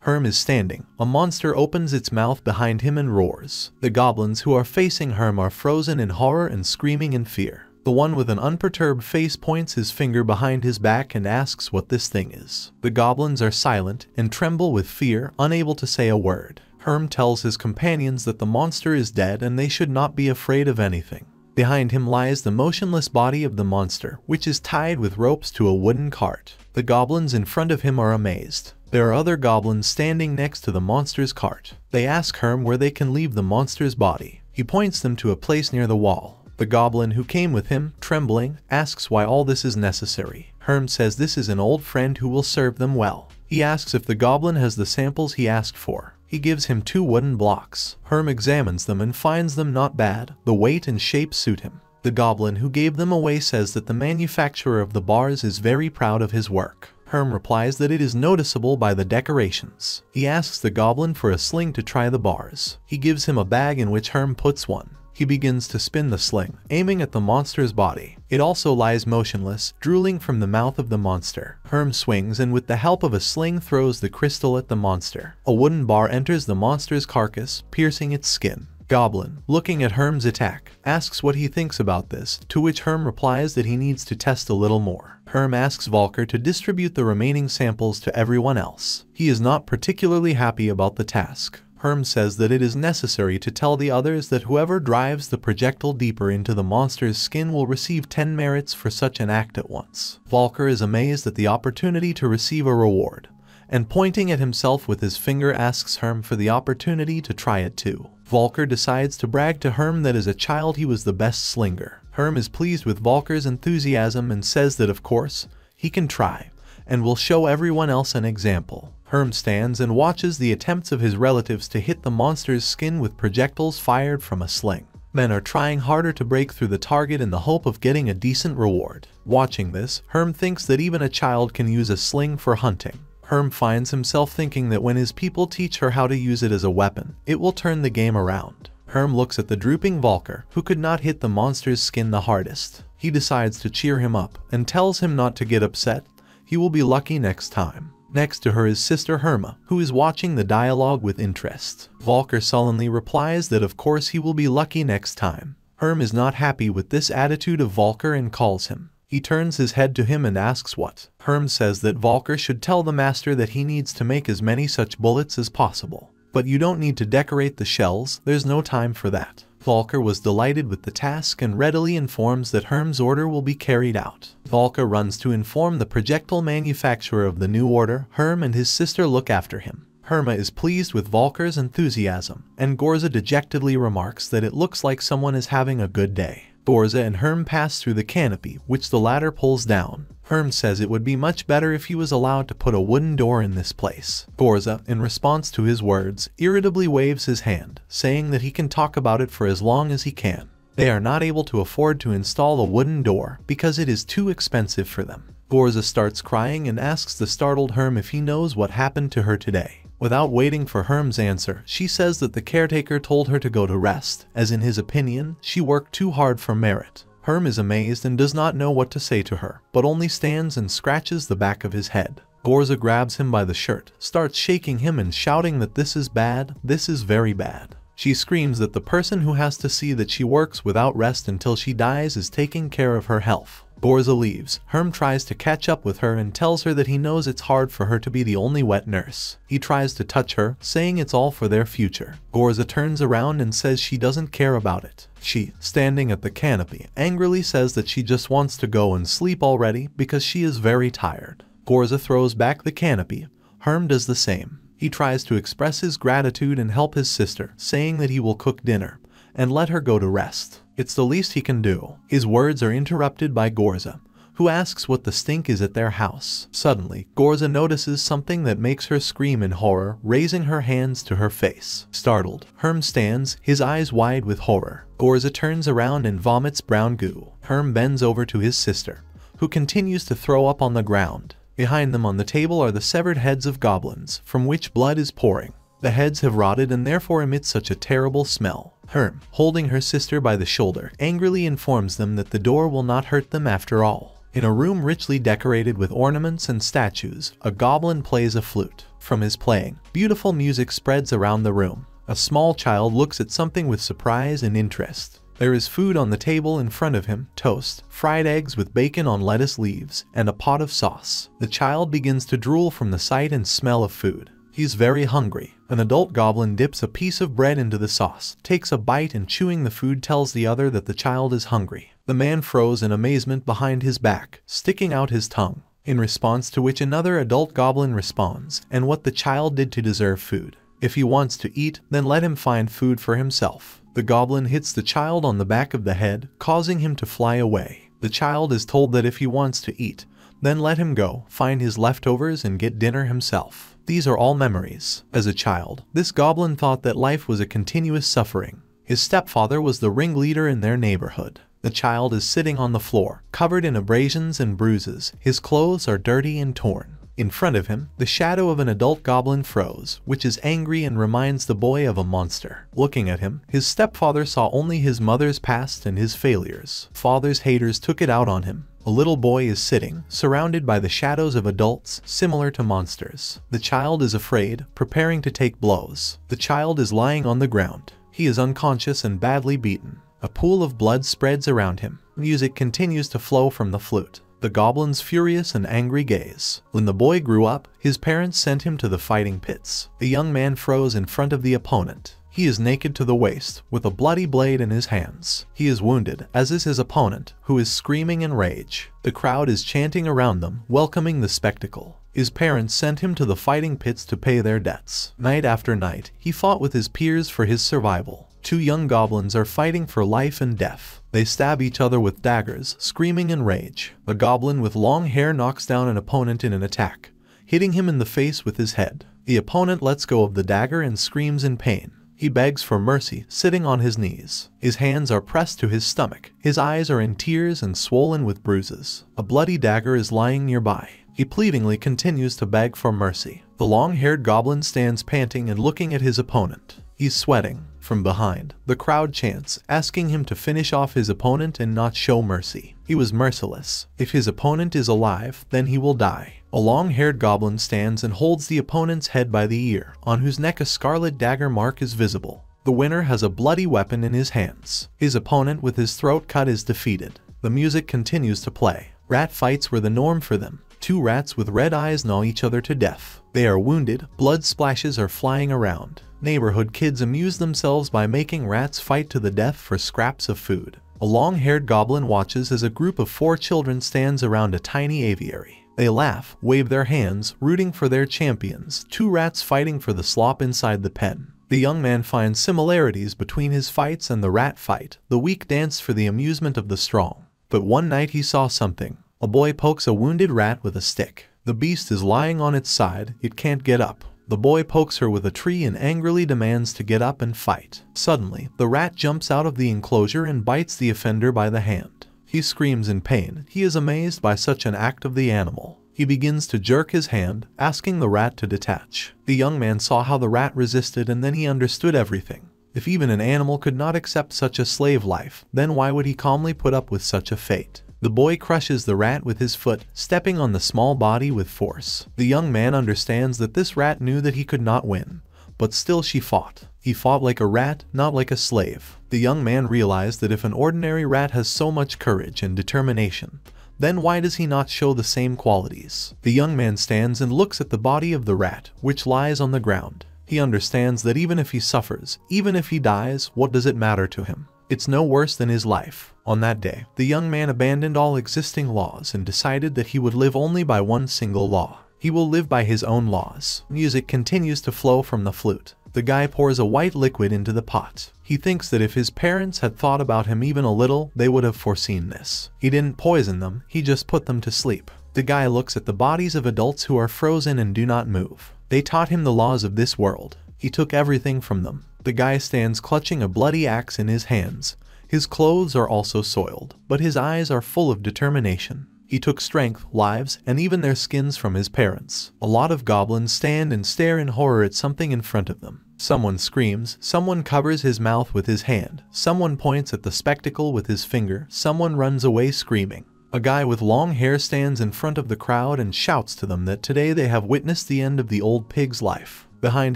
Herm is standing. A monster opens its mouth behind him and roars. The goblins who are facing Herm are frozen in horror and screaming in fear. The one with an unperturbed face points his finger behind his back and asks what this thing is. The goblins are silent and tremble with fear, unable to say a word. Herm tells his companions that the monster is dead and they should not be afraid of anything. Behind him lies the motionless body of the monster, which is tied with ropes to a wooden cart. The goblins in front of him are amazed. There are other goblins standing next to the monster's cart. They ask Herm where they can leave the monster's body. He points them to a place near the wall. The goblin who came with him, trembling, asks why all this is necessary. Herm says this is an old friend who will serve them well. He asks if the goblin has the samples he asked for. He gives him 2 wooden blocks. Herm examines them and finds them not bad. The weight and shape suit him. The goblin who gave them away says that the manufacturer of the bars is very proud of his work. Herm replies that it is noticeable by the decorations. He asks the goblin for a sling to try the bars. He gives him a bag in which Herm puts one. He begins to spin the sling, aiming at the monster's body. It also lies motionless, drooling from the mouth of the monster. Herm swings and with the help of a sling throws the crystal at the monster. A wooden bar enters the monster's carcass, piercing its skin. Goblin, looking at Herm's attack, asks what he thinks about this, to which Herm replies that he needs to test a little more. Herm asks Volker to distribute the remaining samples to everyone else. He is not particularly happy about the task. Herm says that it is necessary to tell the others that whoever drives the projectile deeper into the monster's skin will receive 10 merits for such an act at once. Volker is amazed at the opportunity to receive a reward, and pointing at himself with his finger asks Herm for the opportunity to try it too. Volker decides to brag to Herm that as a child he was the best slinger. Herm is pleased with Volker's enthusiasm and says that of course, he can try, and will show everyone else an example. Herm stands and watches the attempts of his relatives to hit the monster's skin with projectiles fired from a sling. Men are trying harder to break through the target in the hope of getting a decent reward. Watching this, Herm thinks that even a child can use a sling for hunting. Herm finds himself thinking that when his people teach her how to use it as a weapon, it will turn the game around. Herm looks at the drooping Volker, who could not hit the monster's skin the hardest. He decides to cheer him up and tells him not to get upset. He will be lucky next time. Next to her is Sister Herma, who is watching the dialogue with interest. Volker sullenly replies that of course he will be lucky next time. Herm is not happy with this attitude of Volker and calls him. He turns his head to him and asks what. Herm says that Volker should tell the master that he needs to make as many such bullets as possible. But you don't need to decorate the shells, there's no time for that. Volker was delighted with the task and readily informs that Herm's order will be carried out. Volker runs to inform the projectile manufacturer of the new order. Herm and his sister look after him. Herma is pleased with Volker's enthusiasm, and Gorza dejectedly remarks that it looks like someone is having a good day. Gorza and Herm pass through the canopy, which the latter pulls down. Herm says it would be much better if he was allowed to put a wooden door in this place. Gorza, in response to his words, irritably waves his hand, saying that he can talk about it for as long as he can. They are not able to afford to install a wooden door because it is too expensive for them. Gorza starts crying and asks the startled Herm if he knows what happened to her today. Without waiting for Herm's answer, she says that the caretaker told her to go to rest, as in his opinion, she worked too hard for merit. Herm is amazed and does not know what to say to her, but only stands and scratches the back of his head. Gorza grabs him by the shirt, starts shaking him and shouting that this is bad, this is very bad. She screams that the person who has to see that she works without rest until she dies is taking care of her health. Gorza leaves. Herm tries to catch up with her and tells her that he knows it's hard for her to be the only wet nurse. He tries to touch her, saying it's all for their future. Gorza turns around and says she doesn't care about it. She, standing at the canopy, angrily says that she just wants to go and sleep already because she is very tired. Gorza throws back the canopy. Herm does the same. He tries to express his gratitude and help his sister, saying that he will cook dinner and let her go to rest. It's the least he can do. His words are interrupted by Gorza, who asks what the stink is at their house. Suddenly, Gorza notices something that makes her scream in horror, raising her hands to her face. Startled, Herm stands, his eyes wide with horror. Gorza turns around and vomits brown goo. Herm bends over to his sister, who continues to throw up on the ground. Behind them on the table are the severed heads of goblins, from which blood is pouring. The heads have rotted and therefore emit such a terrible smell. Herm, holding her sister by the shoulder, angrily informs them that the door will not hurt them after all. In a room richly decorated with ornaments and statues, a goblin plays a flute. From his playing, beautiful music spreads around the room. A small child looks at something with surprise and interest. There is food on the table in front of him, toast, fried eggs with bacon on lettuce leaves, and a pot of sauce. The child begins to drool from the sight and smell of food. He's very hungry. An adult goblin dips a piece of bread into the sauce, takes a bite, and chewing the food tells the other that the child is hungry. The man froze in amazement behind his back, sticking out his tongue, in response to which another adult goblin responds, and what the child did to deserve food. If he wants to eat, then let him find food for himself. The goblin hits the child on the back of the head, causing him to fly away. The child is told that if he wants to eat, then let him go, find his leftovers, and get dinner himself. These are all memories. As a child, this goblin thought that life was a continuous suffering. His stepfather was the ringleader in their neighborhood. The child is sitting on the floor, covered in abrasions and bruises. His clothes are dirty and torn. In front of him, the shadow of an adult goblin froze, which is angry and reminds the boy of a monster. Looking at him, his stepfather saw only his mother's past and his failures. Father's haters took it out on him. A little boy is sitting, surrounded by the shadows of adults, similar to monsters. The child is afraid, preparing to take blows. The child is lying on the ground. He is unconscious and badly beaten. A pool of blood spreads around him. Music continues to flow from the flute. The goblin's furious and angry gaze. When the boy grew up, his parents sent him to the fighting pits. A young man froze in front of the opponent. He is naked to the waist, with a bloody blade in his hands. He is wounded, as is his opponent, who is screaming in rage. The crowd is chanting around them, welcoming the spectacle. His parents sent him to the fighting pits to pay their debts. Night after night, he fought with his peers for his survival. Two young goblins are fighting for life and death. They stab each other with daggers, screaming in rage. A goblin with long hair knocks down an opponent in an attack, hitting him in the face with his head. The opponent lets go of the dagger and screams in pain. He begs for mercy, sitting on his knees. His hands are pressed to his stomach. His eyes are in tears and swollen with bruises. A bloody dagger is lying nearby. He pleadingly continues to beg for mercy. The long-haired goblin stands panting and looking at his opponent. He's sweating. From behind, the crowd chants, asking him to finish off his opponent and not show mercy. He was merciless. If his opponent is alive, then he will die. A long-haired goblin stands and holds the opponent's head by the ear, on whose neck a scarlet dagger mark is visible. The winner has a bloody weapon in his hands. His opponent with his throat cut is defeated. The music continues to play. Rat fights were the norm for them. Two rats with red eyes gnaw each other to death. They are wounded, blood splashes are flying around. Neighborhood kids amuse themselves by making rats fight to the death for scraps of food. A long-haired goblin watches as a group of 4 children stands around a tiny aviary. They laugh, wave their hands, rooting for their champions, 2 rats fighting for the slop inside the pen. The young man finds similarities between his fights and the rat fight. The weak dance for the amusement of the strong. But one night he saw something. A boy pokes a wounded rat with a stick. The beast is lying on its side, it can't get up. The boy pokes her with a tree and angrily demands to get up and fight. Suddenly, the rat jumps out of the enclosure and bites the offender by the hand. He screams in pain. He is amazed by such an act of the animal. He begins to jerk his hand, asking the rat to detach. The young man saw how the rat resisted, and then he understood everything. If even an animal could not accept such a slave life, then why would he calmly put up with such a fate? The boy crushes the rat with his foot, stepping on the small body with force. The young man understands that this rat knew that he could not win, but still she fought. He fought like a rat, not like a slave. The young man realized that if an ordinary rat has so much courage and determination, then why does he not show the same qualities? The young man stands and looks at the body of the rat, which lies on the ground. He understands that even if he suffers, even if he dies, what does it matter to him? It's no worse than his life. On that day, the young man abandoned all existing laws and decided that he would live only by one single law. He will live by his own laws. Music continues to flow from the flute. The guy pours a white liquid into the pot. He thinks that if his parents had thought about him even a little, they would have foreseen this. He didn't poison them, he just put them to sleep. The guy looks at the bodies of adults who are frozen and do not move. They taught him the laws of this world. He took everything from them. The guy stands clutching a bloody axe in his hands. His clothes are also soiled, but his eyes are full of determination. He took strength, lives, and even their skins from his parents. A lot of goblins stand and stare in horror at something in front of them. Someone screams, someone covers his mouth with his hand, someone points at the spectacle with his finger, someone runs away screaming. A guy with long hair stands in front of the crowd and shouts to them that today they have witnessed the end of the old pig's life. Behind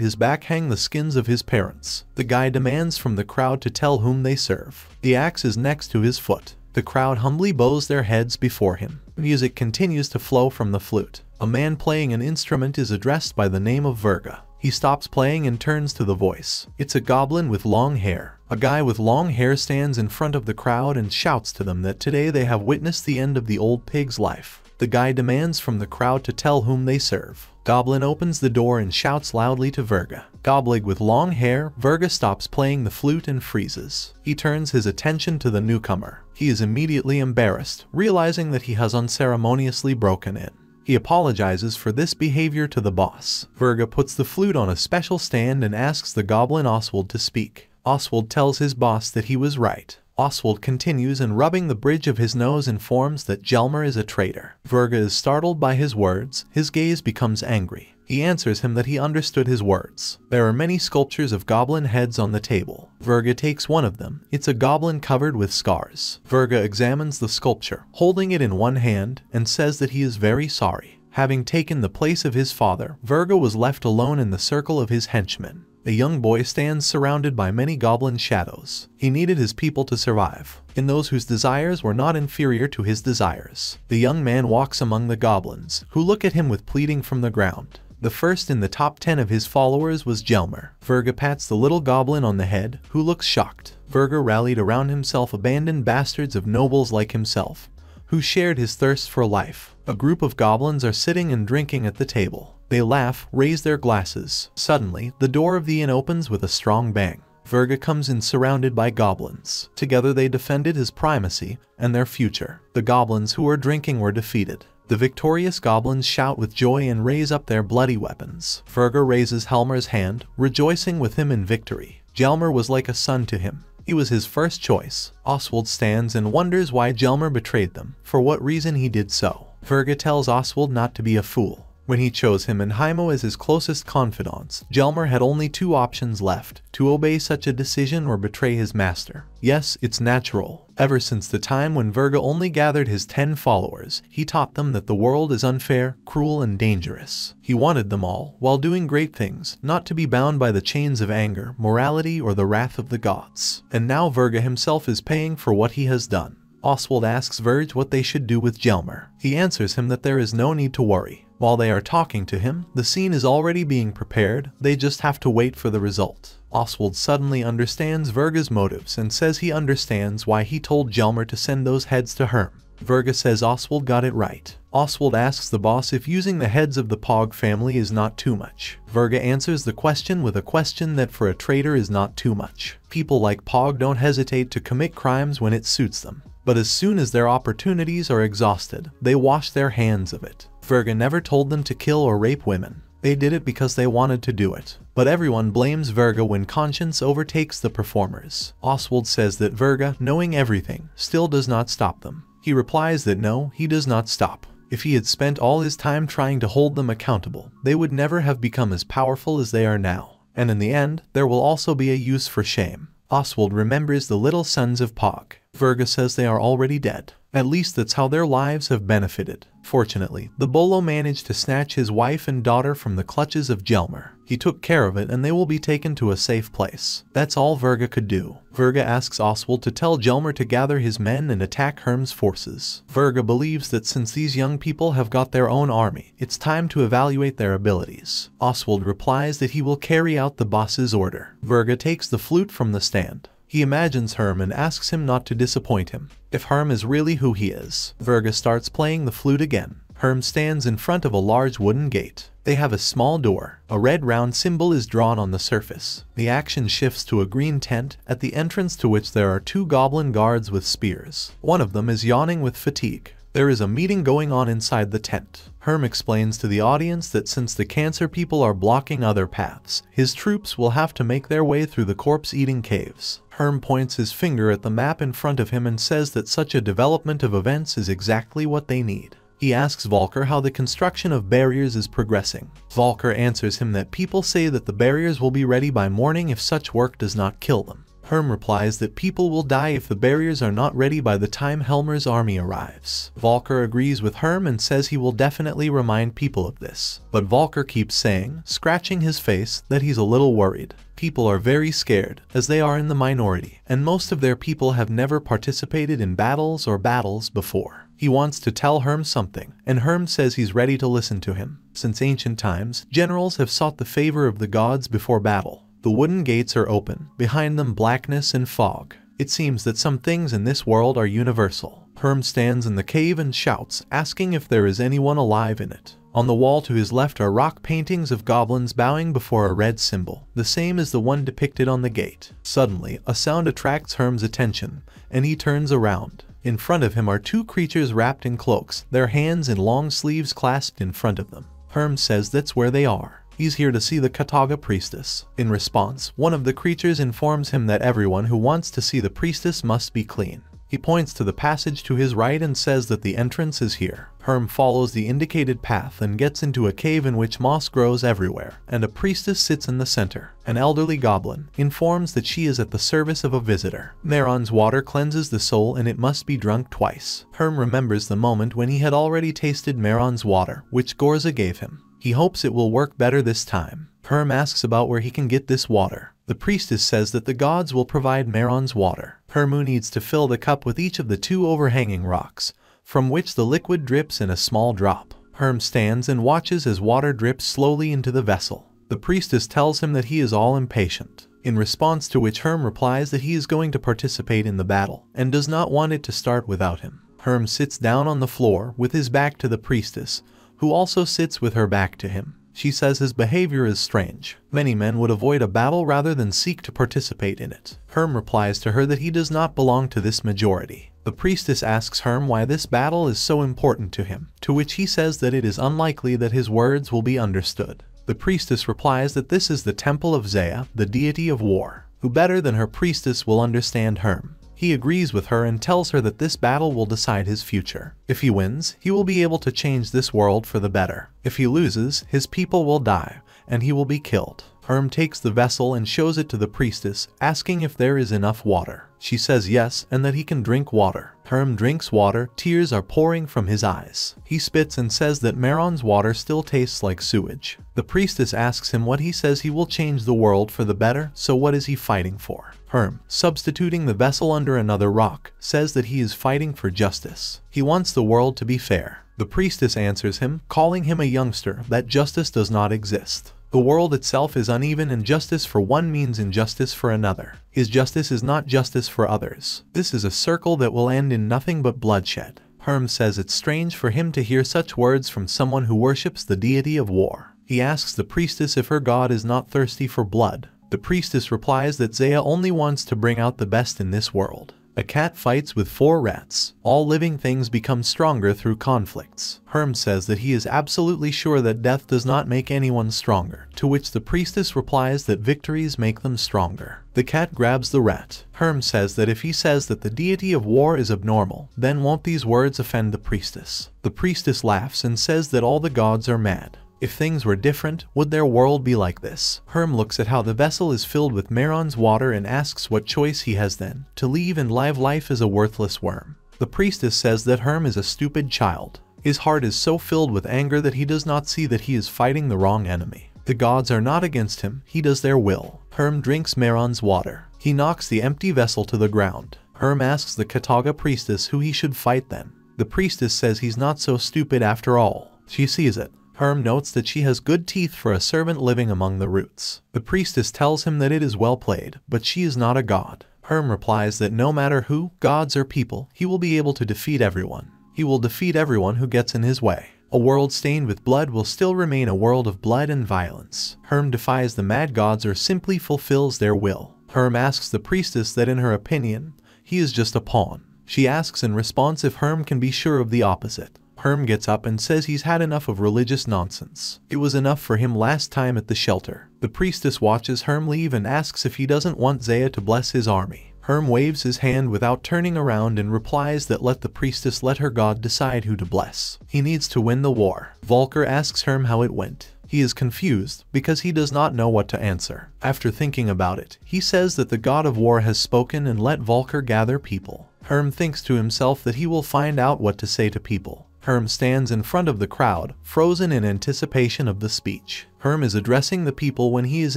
his back hang the skins of his parents. The guy demands from the crowd to tell whom they serve. The axe is next to his foot. The crowd humbly bows their heads before him. Music continues to flow from the flute. A man playing an instrument is addressed by the name of Virga. He stops playing and turns to the voice. It's a goblin with long hair. A guy with long hair stands in front of the crowd and shouts to them that today they have witnessed the end of the old pig's life. The guy demands from the crowd to tell whom they serve. Goblin opens the door and shouts loudly to Virga. Goblin with long hair, Virga stops playing the flute and freezes. He turns his attention to the newcomer. He is immediately embarrassed, realizing that he has unceremoniously broken in. He apologizes for this behavior to the boss. Virga puts the flute on a special stand and asks the goblin Oswald to speak. Oswald tells his boss that he was right. Oswald continues and rubbing the bridge of his nose informs that Hjalmar is a traitor. Virga is startled by his words. His gaze becomes angry. He answers him that he understood his words. There are many sculptures of goblin heads on the table. Virga takes one of them. It's a goblin covered with scars. Virga examines the sculpture, holding it in one hand, and says that he is very sorry. Having taken the place of his father, Virga was left alone in the circle of his henchmen. A young boy stands surrounded by many goblin shadows. He needed his people to survive, in those whose desires were not inferior to his desires. The young man walks among the goblins, who look at him with pleading from the ground. The first in the top 10 of his followers was Hjalmar. Virga pats the little goblin on the head, who looks shocked. Virga rallied around himself abandoned bastards of nobles like himself, who shared his thirst for life. A group of goblins are sitting and drinking at the table. They laugh, raise their glasses. Suddenly, the door of the inn opens with a strong bang. Virga comes in surrounded by goblins. Together they defended his primacy and their future. The goblins who were drinking were defeated. The victorious goblins shout with joy and raise up their bloody weapons. Virga raises Hjalmar's hand, rejoicing with him in victory. Hjalmar was like a son to him. He was his first choice. Oswald stands and wonders why Hjalmar betrayed them, for what reason he did so. Virga tells Oswald not to be a fool. When he chose him and Heimo as his closest confidants, Hjalmar had only two options left, to obey such a decision or betray his master. Yes, it's natural. Ever since the time when Virga only gathered his 10 followers, he taught them that the world is unfair, cruel, and dangerous. He wanted them all, while doing great things, not to be bound by the chains of anger, morality, or the wrath of the gods. And now Virga himself is paying for what he has done. Oswald asks Virg what they should do with Hjalmar. He answers him that there is no need to worry. While they are talking to him, the scene is already being prepared, they just have to wait for the result. Oswald suddenly understands Virga's motives and says he understands why he told Hjalmar to send those heads to Herm. Virga says Oswald got it right. Oswald asks the boss if using the heads of the Pog family is not too much. Virga answers the question with a question that for a traitor is not too much. People like Pog don't hesitate to commit crimes when it suits them. But as soon as their opportunities are exhausted, they wash their hands of it. Virga never told them to kill or rape women. They did it because they wanted to do it. But everyone blames Virga when conscience overtakes the performers. Oswald says that Virga, knowing everything, still does not stop them. He replies that no, he does not stop. If he had spent all his time trying to hold them accountable, they would never have become as powerful as they are now. And in the end, there will also be a use for shame. Oswald remembers the little sons of Pog. Virga says they are already dead. At least that's how their lives have benefited. Fortunately, the Bolo managed to snatch his wife and daughter from the clutches of Hjalmar. He took care of it and they will be taken to a safe place. That's all Virga could do. Virga asks Oswald to tell Hjalmar to gather his men and attack Herm's forces. Virga believes that since these young people have got their own army, it's time to evaluate their abilities. Oswald replies that he will carry out the boss's order. Virga takes the flute from the stand. He imagines Herm and asks him not to disappoint him. If Herm is really who he is, Virga starts playing the flute again. Herm stands in front of a large wooden gate. They have a small door. A red round symbol is drawn on the surface. The action shifts to a green tent, at the entrance to which there are 2 goblin guards with spears. One of them is yawning with fatigue. There is a meeting going on inside the tent. Herm explains to the audience that since the cancer people are blocking other paths, his troops will have to make their way through the corpse-eating caves. Herm points his finger at the map in front of him and says that such a development of events is exactly what they need. He asks Volker how the construction of barriers is progressing. Volker answers him that people say that the barriers will be ready by morning if such work does not kill them. Herm replies that people will die if the barriers are not ready by the time Helmer's army arrives. Volker agrees with Herm and says he will definitely remind people of this. But Volker keeps saying, scratching his face, that he's a little worried. People are very scared, as they are in the minority, and most of their people have never participated in battles or battles before. He wants to tell Herm something, and Herm says he's ready to listen to him. Since ancient times, generals have sought the favor of the gods before battle. The wooden gates are open, behind them blackness and fog. It seems that some things in this world are universal. Herm stands in the cave and shouts, asking if there is anyone alive in it. On the wall to his left are rock paintings of goblins bowing before a red symbol, the same as the one depicted on the gate. Suddenly, a sound attracts Herm's attention, and he turns around. In front of him are two creatures wrapped in cloaks, their hands in long sleeves clasped in front of them. Herm says that's where they are. He's here to see the Kataga priestess. In response, one of the creatures informs him that everyone who wants to see the priestess must be clean. He points to the passage to his right and says that the entrance is here. Herm follows the indicated path and gets into a cave in which moss grows everywhere, and a priestess sits in the center. An elderly goblin informs that she is at the service of a visitor. Meron's water cleanses the soul and it must be drunk twice. Herm remembers the moment when he had already tasted Meron's water, which Gorza gave him. He hopes it will work better this time. Herm asks about where he can get this water. The priestess says that the gods will provide Meron's water. Herm needs to fill the cup with each of the two overhanging rocks, from which the liquid drips in a small drop. Herm stands and watches as water drips slowly into the vessel. The priestess tells him that he is all impatient, in response to which Herm replies that he is going to participate in the battle, and does not want it to start without him. Herm sits down on the floor with his back to the priestess, who also sits with her back to him. She says his behavior is strange. Many men would avoid a battle rather than seek to participate in it. Herm replies to her that he does not belong to this majority. The priestess asks Herm why this battle is so important to him, to which he says that it is unlikely that his words will be understood. The priestess replies that this is the temple of Zaya, the deity of war, who better than her priestess will understand Herm. He agrees with her and tells her that this battle will decide his future. If he wins, he will be able to change this world for the better. If he loses, his people will die, and he will be killed. Herm takes the vessel and shows it to the priestess, asking if there is enough water. She says yes, and that he can drink water. Herm drinks water, tears are pouring from his eyes. He spits and says that Meron's water still tastes like sewage. The priestess asks him what he says he will change the world for the better, so what is he fighting for? Herm, substituting the vessel under another rock, says that he is fighting for justice. He wants the world to be fair. The priestess answers him, calling him a youngster, that justice does not exist. The world itself is uneven and justice for one means injustice for another. His justice is not justice for others. This is a circle that will end in nothing but bloodshed. Herm says it's strange for him to hear such words from someone who worships the deity of war. He asks the priestess if her god is not thirsty for blood. The priestess replies that Zaya only wants to bring out the best in this world. A cat fights with 4 rats. All living things become stronger through conflicts. Herm says that he is absolutely sure that death does not make anyone stronger, to which the priestess replies that victories make them stronger. The cat grabs the rat. Herm says that if he says that the deity of war is abnormal, then won't these words offend the priestess? The priestess laughs and says that all the gods are mad. If things were different, would their world be like this? Herm looks at how the vessel is filled with Meron's water and asks what choice he has then, to leave and live life as a worthless worm. The priestess says that Herm is a stupid child. His heart is so filled with anger that he does not see that he is fighting the wrong enemy. The gods are not against him, he does their will. Herm drinks Meron's water. He knocks the empty vessel to the ground. Herm asks the Kataga priestess who he should fight then. The priestess says he's not so stupid after all. She sees it. Herm notes that she has good teeth for a servant living among the roots. The priestess tells him that it is well played, but she is not a god. Herm replies that no matter who, gods or people, he will be able to defeat everyone. He will defeat everyone who gets in his way. A world stained with blood will still remain a world of blood and violence. Herm defies the mad gods or simply fulfills their will. Herm asks the priestess that in her opinion, he is just a pawn. She asks in response if Herm can be sure of the opposite. Herm gets up and says he's had enough of religious nonsense. It was enough for him last time at the shelter. The priestess watches Herm leave and asks if he doesn't want Zaya to bless his army. Herm waves his hand without turning around and replies that let the priestess let her god decide who to bless. He needs to win the war. Volker asks Herm how it went. He is confused because he does not know what to answer. After thinking about it, he says that the god of war has spoken and let Volker gather people. Herm thinks to himself that he will find out what to say to people. Herm stands in front of the crowd, frozen in anticipation of the speech. Herm is addressing the people when he is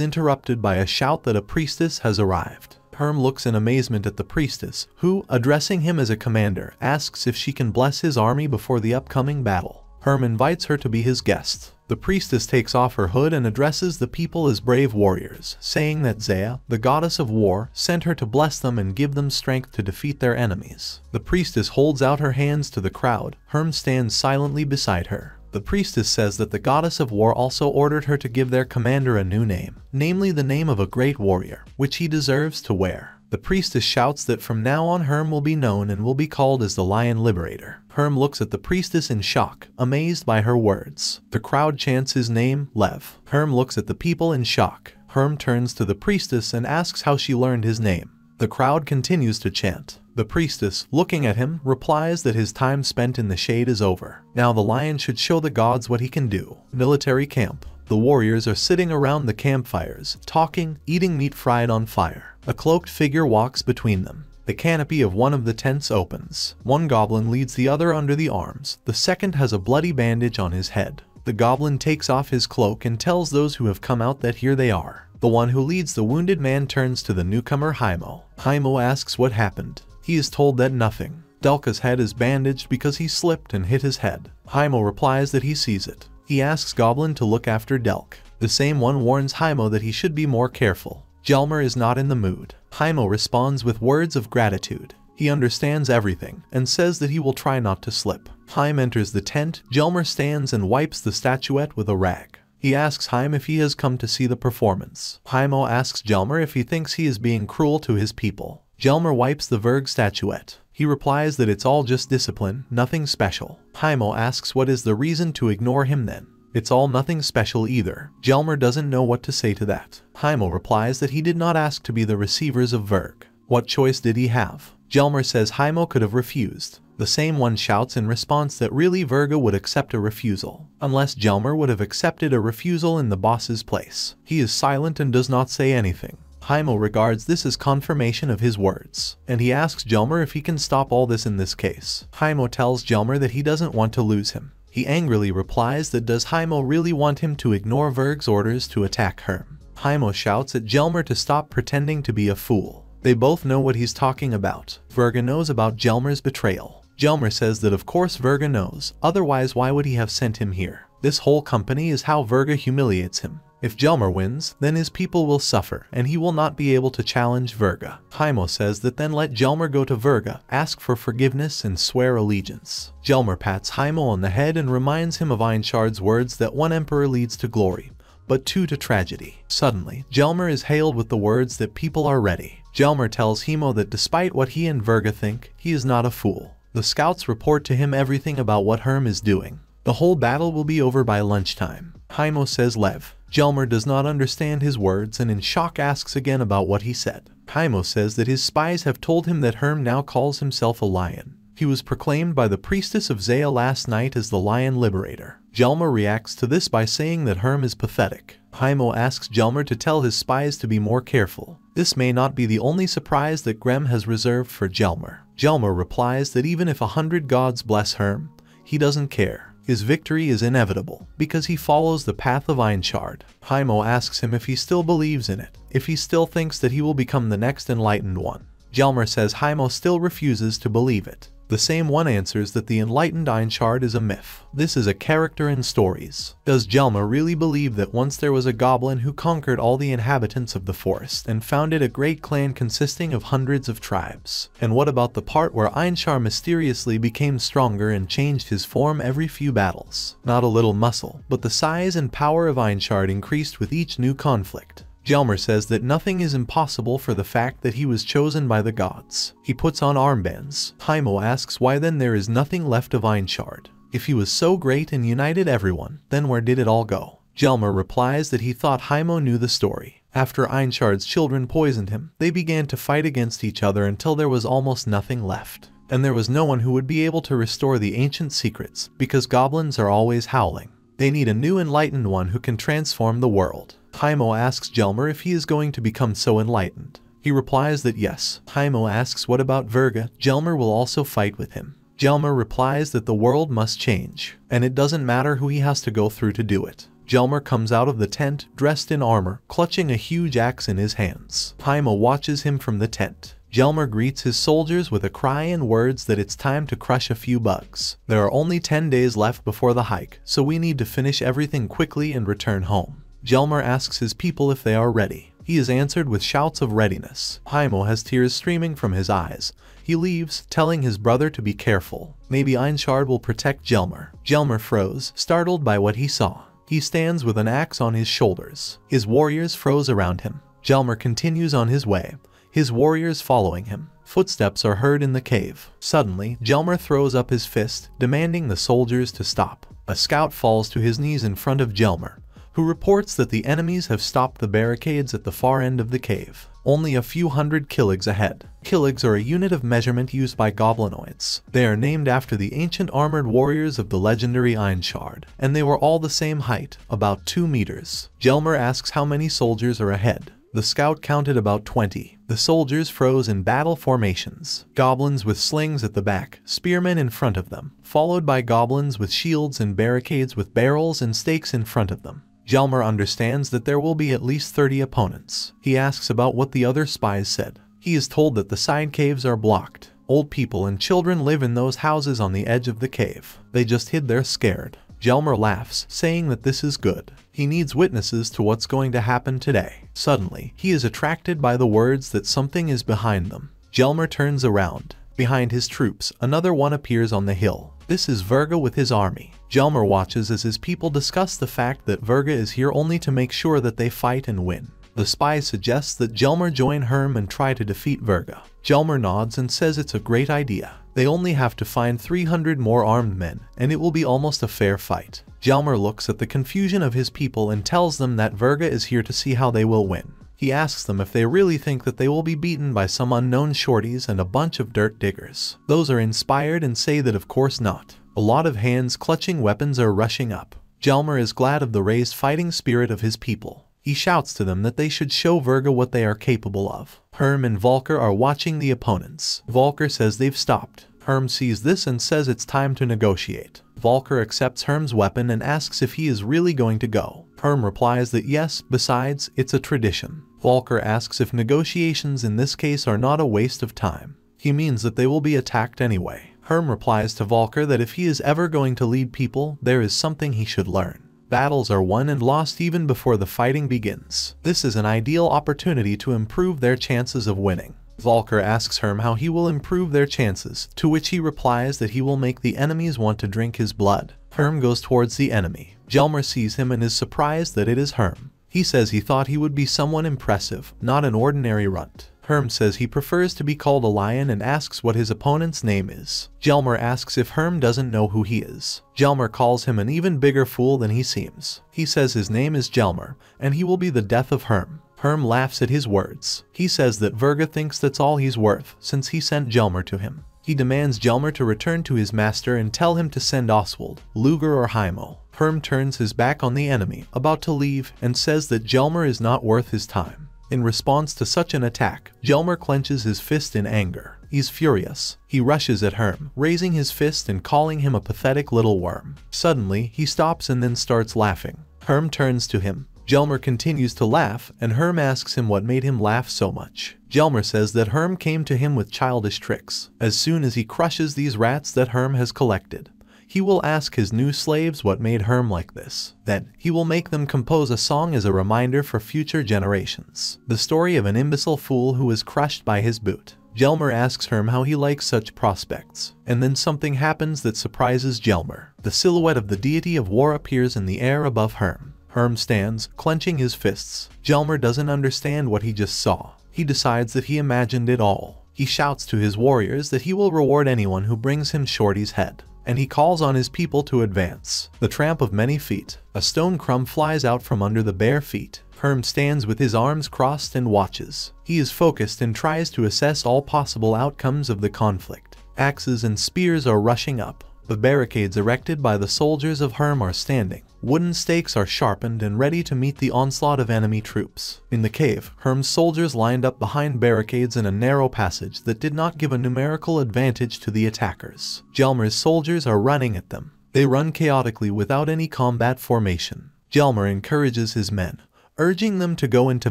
interrupted by a shout that a priestess has arrived. Herm looks in amazement at the priestess, who, addressing him as a commander, asks if she can bless his army before the upcoming battle. Herm invites her to be his guest. The priestess takes off her hood and addresses the people as brave warriors, saying that Zaya, the goddess of war, sent her to bless them and give them strength to defeat their enemies. The priestess holds out her hands to the crowd. Herm stands silently beside her. The priestess says that the goddess of war also ordered her to give their commander a new name, namely the name of a great warrior, which he deserves to wear. The priestess shouts that from now on Herm will be known and will be called as the Lion Liberator. Herm looks at the priestess in shock, amazed by her words. The crowd chants his name, Lev. Herm looks at the people in shock. Herm turns to the priestess and asks how she learned his name. The crowd continues to chant. The priestess, looking at him, replies that his time spent in the shade is over. Now the lion should show the gods what he can do. Military camp. The warriors are sitting around the campfires, talking, eating meat fried on fire. A cloaked figure walks between them. The canopy of one of the tents opens. One goblin leads the other under the arms. The second has a bloody bandage on his head. The goblin takes off his cloak and tells those who have come out that here they are. The one who leads the wounded man turns to the newcomer Haimo. Haimo asks what happened. He is told that nothing. Delka's head is bandaged because he slipped and hit his head. Haimo replies that he sees it. He asks Goblin to look after Delk. The same one warns Haimo that he should be more careful. Jelmer is not in the mood. Haimo responds with words of gratitude. He understands everything and says that he will try not to slip. Haim enters the tent. Jelmer stands and wipes the statuette with a rag. He asks Haim if he has come to see the performance. Haimo asks Jelmer if he thinks he is being cruel to his people. Jelmer wipes the Verg statuette. He replies that it's all just discipline, nothing special. Haimo asks what is the reason to ignore him then. It's all nothing special either. Jelmer doesn't know what to say to that. Haimo replies that he did not ask to be the receivers of Verg. What choice did he have? Jelmer says Haimo could have refused. The same one shouts in response that really Verga would accept a refusal, unless Jelmer would have accepted a refusal in the boss's place. He is silent and does not say anything. Haimo regards this as confirmation of his words, and he asks Jelmer if he can stop all this in this case. Haimo tells Jelmer that he doesn't want to lose him. He angrily replies that does Haimo really want him to ignore Verg's orders to attack Herm? Haimo shouts at Jelmer to stop pretending to be a fool. They both know what he's talking about. Verga knows about Jelmer's betrayal. Jelmer says that of course Verga knows, otherwise why would he have sent him here? This whole company is how Verga humiliates him. If Jelmer wins, then his people will suffer, and he will not be able to challenge Verga. Haimo says that then let Jelmer go to Verga, ask for forgiveness and swear allegiance. Jelmer pats Haimo on the head and reminds him of Einshard's words that one emperor leads to glory, but two to tragedy. Suddenly, Jelmer is hailed with the words that people are ready. Jelmer tells Haimo that despite what he and Verga think, he is not a fool. The scouts report to him everything about what Herm is doing. The whole battle will be over by lunchtime. Haimo says Lev. Jelmer does not understand his words and in shock asks again about what he said. Haimo says that his spies have told him that Herm now calls himself a lion. He was proclaimed by the priestess of Zaya last night as the Lion Liberator. Jelmer reacts to this by saying that Herm is pathetic. Haimo asks Jelmer to tell his spies to be more careful. This may not be the only surprise that Grem has reserved for Jelmer. Jelmer replies that even if 100 gods bless Herm, he doesn't care. His victory is inevitable, because he follows the path of Einshard. Haimo asks him if he still believes in it, if he still thinks that he will become the next enlightened one. Jelmer says Haimo still refuses to believe it. The same one answers that the enlightened Einshard is a myth. This is a character in stories. Does Jelmer really believe that once there was a goblin who conquered all the inhabitants of the forest and founded a great clan consisting of hundreds of tribes? And what about the part where Einshard mysteriously became stronger and changed his form every few battles? Not a little muscle, but the size and power of Einshard increased with each new conflict. Jelmer says that nothing is impossible for the fact that he was chosen by the gods. He puts on armbands. Haimo asks why then there is nothing left of Einshard. If he was so great and united everyone, then where did it all go? Jelmer replies that he thought Haimo knew the story. After Einshard's children poisoned him, they began to fight against each other until there was almost nothing left. And there was no one who would be able to restore the ancient secrets, because goblins are always howling. They need a new enlightened one who can transform the world. Haimo asks Jelmer if he is going to become so enlightened. He replies that yes. Haimo asks what about Verga. Jelmer will also fight with him. Jelmer replies that the world must change, and it doesn't matter who he has to go through to do it. Jelmer comes out of the tent, dressed in armor, clutching a huge axe in his hands. Haimo watches him from the tent. Jelmer greets his soldiers with a cry and words that it's time to crush a few bugs. There are only 10 days left before the hike, so we need to finish everything quickly and return home. Jelmer asks his people if they are ready. He is answered with shouts of readiness. Haimo has tears streaming from his eyes. He leaves, telling his brother to be careful. Maybe Einshard will protect Jelmer. Jelmer froze, startled by what he saw. He stands with an axe on his shoulders. His warriors froze around him. Jelmer continues on his way, his warriors following him. Footsteps are heard in the cave. Suddenly, Jelmer throws up his fist, demanding the soldiers to stop. A scout falls to his knees in front of Jelmer, who reports that the enemies have stopped the barricades at the far end of the cave, only a few hundred killigs ahead. Killigs are a unit of measurement used by goblinoids. They are named after the ancient armored warriors of the legendary Einshard, and they were all the same height, about 2 meters. Jelmer asks how many soldiers are ahead. The scout counted about 20. The soldiers froze in battle formations. Goblins with slings at the back, spearmen in front of them, followed by goblins with shields and barricades with barrels and stakes in front of them. Jelmer understands that there will be at least 30 opponents. He asks about what the other spies said. He is told that the side caves are blocked. Old people and children live in those houses on the edge of the cave. They just hid there scared. Jelmer laughs, saying that this is good. He needs witnesses to what's going to happen today. Suddenly, he is attracted by the words that something is behind them. Jelmer turns around. Behind his troops, another one appears on the hill. This is Verga with his army. Jelmer watches as his people discuss the fact that Verga is here only to make sure that they fight and win. The spy suggests that Jelmer join Herm and try to defeat Verga. Jelmer nods and says it's a great idea. They only have to find 300 more armed men, and it will be almost a fair fight. Jelmer looks at the confusion of his people and tells them that Verga is here to see how they will win. He asks them if they really think that they will be beaten by some unknown shorties and a bunch of dirt diggers. Those are inspired and say that of course not. A lot of hands clutching weapons are rushing up. Jelmer is glad of the raised fighting spirit of his people. He shouts to them that they should show Verga what they are capable of. Herm and Volker are watching the opponents. Volker says they've stopped. Herm sees this and says it's time to negotiate. Volker accepts Herm's weapon and asks if he is really going to go. Herm replies that yes, besides, it's a tradition. Volker asks if negotiations in this case are not a waste of time. He means that they will be attacked anyway. Herm replies to Volker that if he is ever going to lead people, there is something he should learn. Battles are won and lost even before the fighting begins. This is an ideal opportunity to improve their chances of winning. Volker asks Herm how he will improve their chances, to which he replies that he will make the enemies want to drink his blood. Herm goes towards the enemy. Jelmer sees him and is surprised that it is Herm. He says he thought he would be someone impressive, not an ordinary runt. Herm says he prefers to be called a lion and asks what his opponent's name is. Jelmer asks if Herm doesn't know who he is. Jelmer calls him an even bigger fool than he seems. He says his name is Jelmer, and he will be the death of Herm. Herm laughs at his words. He says that Verga thinks that's all he's worth, since he sent Jelmer to him. He demands Jelmer to return to his master and tell him to send Oswald, Luger or Haimo. Herm turns his back on the enemy, about to leave, and says that Jelmer is not worth his time. In response to such an attack, Jelmer clenches his fist in anger. He's furious. He rushes at Herm, raising his fist and calling him a pathetic little worm. Suddenly, he stops and then starts laughing. Herm turns to him. Jelmer continues to laugh, and Herm asks him what made him laugh so much. Jelmer says that Herm came to him with childish tricks. As soon as he crushes these rats that Herm has collected, he will ask his new slaves what made Herm like this. Then, he will make them compose a song as a reminder for future generations. The story of an imbecile fool who was crushed by his boot. Jelmer asks Herm how he likes such prospects. And then something happens that surprises Jelmer. The silhouette of the deity of war appears in the air above Herm. Herm stands, clenching his fists. Jelmer doesn't understand what he just saw. He decides that he imagined it all. He shouts to his warriors that he will reward anyone who brings him Shorty's head. And he calls on his people to advance. The tramp of many feet. A stone crumb flies out from under the bare feet. Herm stands with his arms crossed and watches. He is focused and tries to assess all possible outcomes of the conflict. Axes and spears are rushing up. The barricades erected by the soldiers of Herm are standing. Wooden stakes are sharpened and ready to meet the onslaught of enemy troops. In the cave, Herm's soldiers lined up behind barricades in a narrow passage that did not give a numerical advantage to the attackers. Gelmer's soldiers are running at them. They run chaotically without any combat formation. Gelmer encourages his men, urging them to go into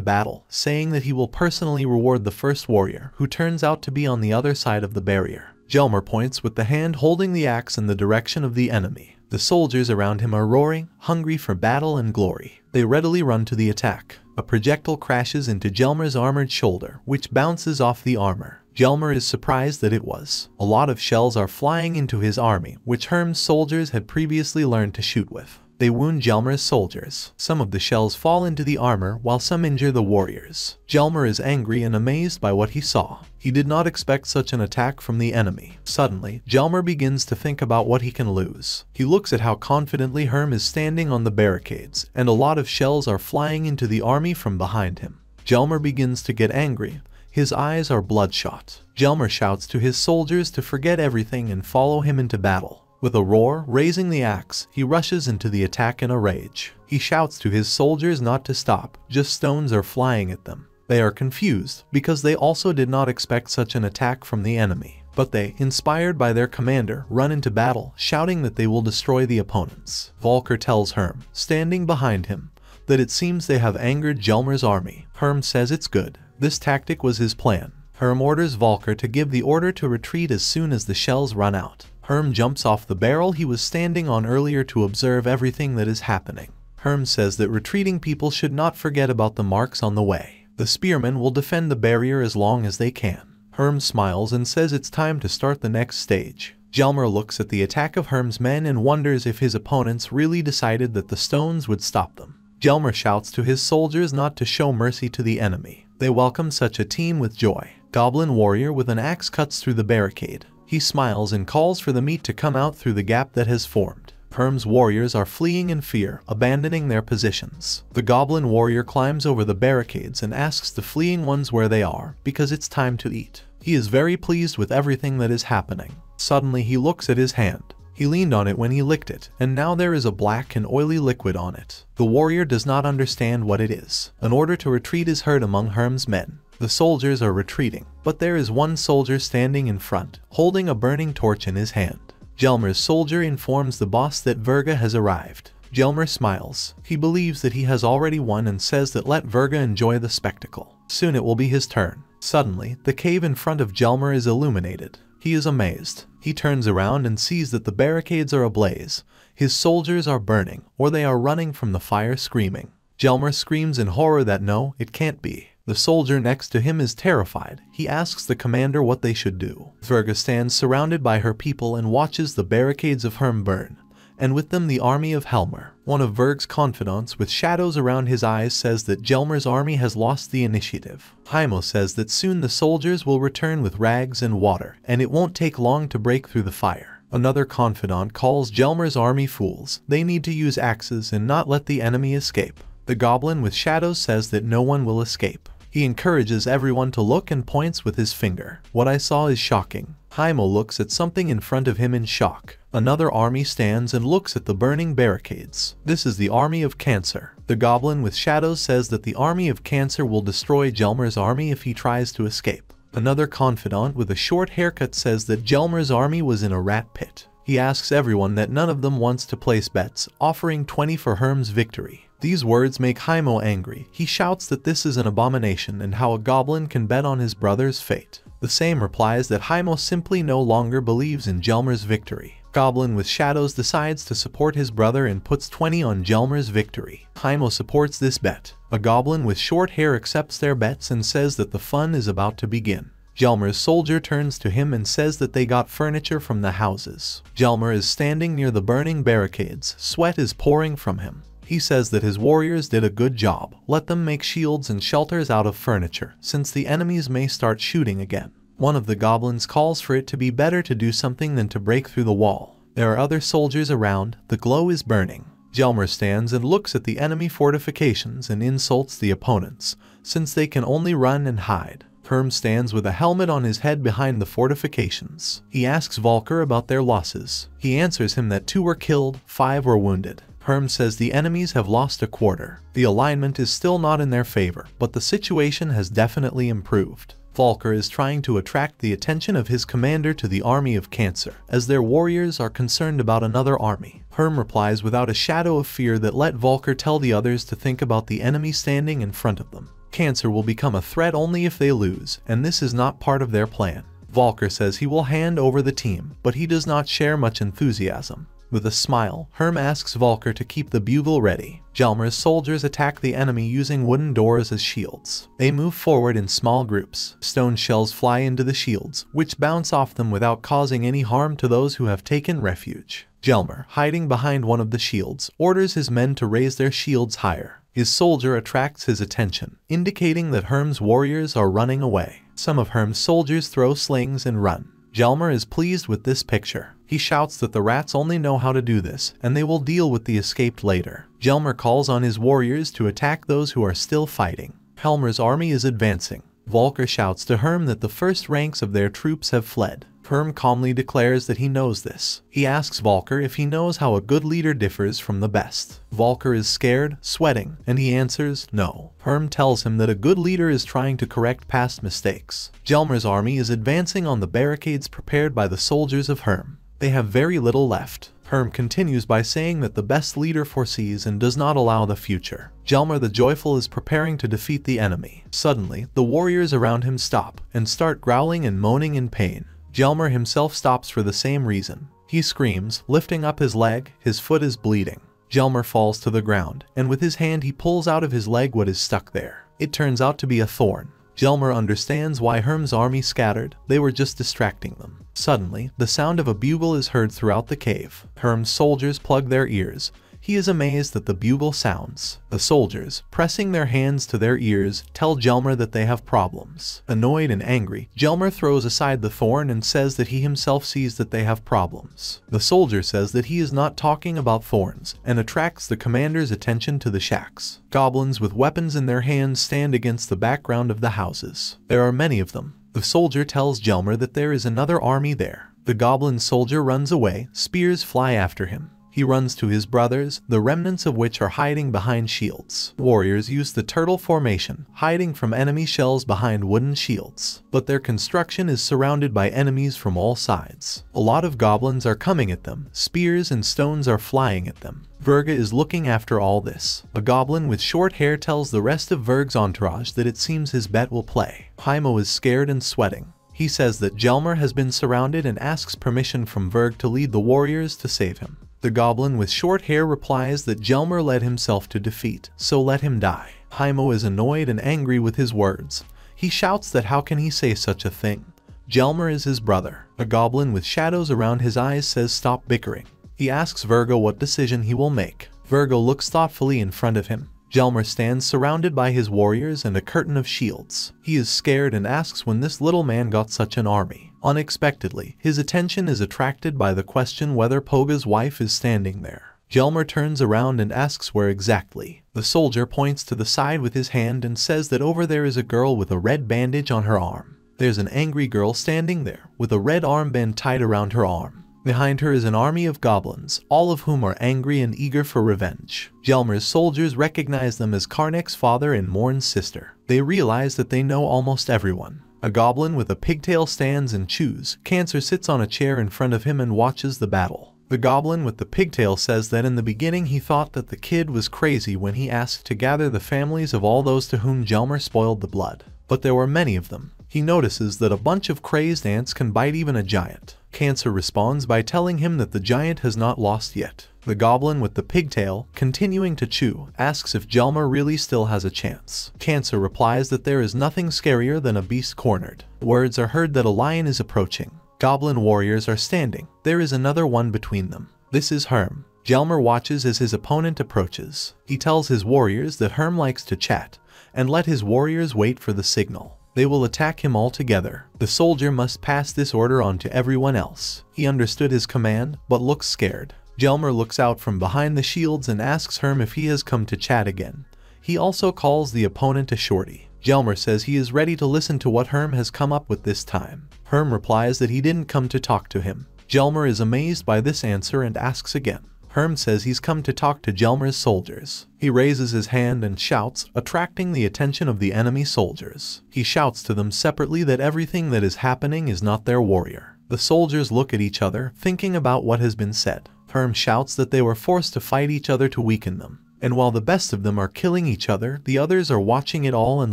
battle, saying that he will personally reward the first warrior, who turns out to be on the other side of the barrier. Gelmer points with the hand holding the axe in the direction of the enemy. The soldiers around him are roaring, hungry for battle and glory. They readily run to the attack. A projectile crashes into Gelmer's armored shoulder, which bounces off the armor. Gelmer is surprised that it was. A lot of shells are flying into his army, which Herm's soldiers had previously learned to shoot with. They wound Gelmer's soldiers. Some of the shells fall into the armor while some injure the warriors. Gelmer is angry and amazed by what he saw. He did not expect such an attack from the enemy. Suddenly, Gelmer begins to think about what he can lose. He looks at how confidently Herm is standing on the barricades, and a lot of shells are flying into the army from behind him. Gelmer begins to get angry. His eyes are bloodshot. Gelmer shouts to his soldiers to forget everything and follow him into battle. With a roar, raising the axe, he rushes into the attack in a rage. He shouts to his soldiers not to stop, just stones are flying at them. They are confused, because they also did not expect such an attack from the enemy. But they, inspired by their commander, run into battle, shouting that they will destroy the opponents. Volker tells Herm, standing behind him, that it seems they have angered Gelmer's army. Herm says it's good. This tactic was his plan. Herm orders Volker to give the order to retreat as soon as the shells run out. Herm jumps off the barrel he was standing on earlier to observe everything that is happening. Herm says that retreating people should not forget about the marks on the way. The spearmen will defend the barrier as long as they can. Herm smiles and says it's time to start the next stage. Gelmer looks at the attack of Herm's men and wonders if his opponents really decided that the stones would stop them. Gelmer shouts to his soldiers not to show mercy to the enemy. They welcome such a team with joy. Goblin warrior with an axe cuts through the barricade. He smiles and calls for the meat to come out through the gap that has formed. Herm's warriors are fleeing in fear, abandoning their positions. The goblin warrior climbs over the barricades and asks the fleeing ones where they are, because it's time to eat. He is very pleased with everything that is happening. Suddenly he looks at his hand. He leaned on it when he licked it, and now there is a black and oily liquid on it. The warrior does not understand what it is. An order to retreat is heard among Herm's men. The soldiers are retreating, but there is one soldier standing in front, holding a burning torch in his hand. Gelmer's soldier informs the boss that Verga has arrived. Gelmer smiles. He believes that he has already won and says that let Verga enjoy the spectacle. Soon it will be his turn. Suddenly, the cave in front of Gelmer is illuminated. He is amazed. He turns around and sees that the barricades are ablaze. His soldiers are burning, or they are running from the fire screaming. Gelmer screams in horror that no, it can't be. The soldier next to him is terrified. He asks the commander what they should do. Verga stands surrounded by her people and watches the barricades of Herm burn, and with them the army of Helmer. One of Verg's confidants with shadows around his eyes says that Gelmer's army has lost the initiative. Heimo says that soon the soldiers will return with rags and water, and it won't take long to break through the fire. Another confidant calls Gelmer's army fools. They need to use axes and not let the enemy escape. The goblin with shadows says that no one will escape. He encourages everyone to look and points with his finger. What I saw is shocking. Heimo looks at something in front of him in shock. Another army stands and looks at the burning barricades. This is the army of Cancer. The goblin with shadows says that the army of Cancer will destroy Gelmer's army if he tries to escape. Another confidant with a short haircut says that Gelmer's army was in a rat pit. He asks everyone that none of them wants to place bets, offering 20 for Herm's victory. These words make Heimo angry. He shouts that this is an abomination and how a goblin can bet on his brother's fate. The same replies that Heimo simply no longer believes in Gelmer's victory. Goblin with shadows decides to support his brother and puts 20 on Gelmer's victory. Heimo supports this bet. A goblin with short hair accepts their bets and says that the fun is about to begin. Gelmer's soldier turns to him and says that they got furniture from the houses. Gelmer is standing near the burning barricades. Sweat is pouring from him. He says that his warriors did a good job. Let them make shields and shelters out of furniture, since the enemies may start shooting again. One of the goblins calls for it to be better to do something than to break through the wall. There are other soldiers around. The glow is burning. Gelmer stands and looks at the enemy fortifications and insults the opponents, since they can only run and hide. Herm stands with a helmet on his head behind the fortifications. He asks Volker about their losses. He answers him that 2 were killed, 5 were wounded. Herm says the enemies have lost a quarter. The alignment is still not in their favor, but the situation has definitely improved. Volker is trying to attract the attention of his commander to the army of Cancer, as their warriors are concerned about another army. Herm replies without a shadow of fear that let Volker tell the others to think about the enemy standing in front of them. Cancer will become a threat only if they lose, and this is not part of their plan. Volker says he will hand over the team, but he does not share much enthusiasm. With a smile, Herm asks Volker to keep the bugle ready. Hjalmar's soldiers attack the enemy using wooden doors as shields. They move forward in small groups. Stone shells fly into the shields, which bounce off them without causing any harm to those who have taken refuge. Hjalmar, hiding behind one of the shields, orders his men to raise their shields higher. His soldier attracts his attention, indicating that Herm's warriors are running away. Some of Herm's soldiers throw slings and run. Hjalmar is pleased with this picture. He shouts that the rats only know how to do this, and they will deal with the escaped later. Hjalmar calls on his warriors to attack those who are still fighting. Hjalmar's army is advancing. Volker shouts to Herm that the first ranks of their troops have fled. Herm calmly declares that he knows this. He asks Volker if he knows how a good leader differs from the best. Volker is scared, sweating, and he answers no. Herm tells him that a good leader is trying to correct past mistakes. Hjalmar's army is advancing on the barricades prepared by the soldiers of Herm. They have very little left. Herm continues by saying that the best leader foresees and does not allow the future. Hjalmar the Joyful is preparing to defeat the enemy. Suddenly, the warriors around him stop and start growling and moaning in pain. Hjalmar himself stops for the same reason. He screams, lifting up his leg, his foot is bleeding. Hjalmar falls to the ground, and with his hand he pulls out of his leg what is stuck there. It turns out to be a thorn. Hjalmar understands why Herm's army scattered. They were just distracting them. Suddenly, the sound of a bugle is heard throughout the cave. Herm's soldiers plug their ears. He is amazed that the bugle sounds. The soldiers, pressing their hands to their ears, tell Hjalmar that they have problems. Annoyed and angry, Hjalmar throws aside the thorn and says that he himself sees that they have problems. The soldier says that he is not talking about thorns, and attracts the commander's attention to the shacks. Goblins with weapons in their hands stand against the background of the houses. There are many of them. The soldier tells Hjalmar that there is another army there. The goblin soldier runs away, spears fly after him. He runs to his brothers, the remnants of which are hiding behind shields. Warriors use the turtle formation, hiding from enemy shells behind wooden shields. But their construction is surrounded by enemies from all sides. A lot of goblins are coming at them. Spears and stones are flying at them. Verga is looking after all this. A goblin with short hair tells the rest of Verg's entourage that it seems his bet will play. Haimo is scared and sweating. He says that Hjalmar has been surrounded and asks permission from Verg to lead the warriors to save him. The goblin with short hair replies that Hjalmar led himself to defeat, so let him die. Haimo is annoyed and angry with his words. He shouts that how can he say such a thing? Hjalmar is his brother. A goblin with shadows around his eyes says stop bickering. He asks Verga what decision he will make. Verga looks thoughtfully in front of him. Hjalmar stands surrounded by his warriors and a curtain of shields. He is scared and asks when this little man got such an army. Unexpectedly, his attention is attracted by the question whether Poga's wife is standing there. Hjalmar turns around and asks where exactly. The soldier points to the side with his hand and says that over there is a girl with a red bandage on her arm. There's an angry girl standing there, with a red armband tied around her arm. Behind her is an army of goblins, all of whom are angry and eager for revenge. Hjalmar's soldiers recognize them as Karnek's father and Morn's sister. They realize that they know almost everyone. A goblin with a pigtail stands and chews. Cancer sits on a chair in front of him and watches the battle. The goblin with the pigtail says that in the beginning he thought that the kid was crazy when he asked to gather the families of all those to whom Hjalmar spoiled the blood. But there were many of them. He notices that a bunch of crazed ants can bite even a giant. Cancer responds by telling him that the giant has not lost yet. The goblin with the pigtail, continuing to chew, asks if Hjalmar really still has a chance. Cancer replies that there is nothing scarier than a beast cornered. Words are heard that a lion is approaching. Goblin warriors are standing. There is another one between them. This is Herm. Hjalmar watches as his opponent approaches. He tells his warriors that Herm likes to chat, and let his warriors wait for the signal. They will attack him all together. The soldier must pass this order on to everyone else. He understood his command, but looks scared. Hjalmar looks out from behind the shields and asks Herm if he has come to chat again. He also calls the opponent a shorty. Jelmer says he is ready to listen to what Herm has come up with this time. Herm replies that he didn't come to talk to him. Jelmer is amazed by this answer and asks again. Herm says he's come to talk to Jelmer's soldiers. He raises his hand and shouts, attracting the attention of the enemy soldiers. He shouts to them separately that everything that is happening is not their warrior. The soldiers look at each other, thinking about what has been said. Herm shouts that they were forced to fight each other to weaken them. And while the best of them are killing each other, the others are watching it all and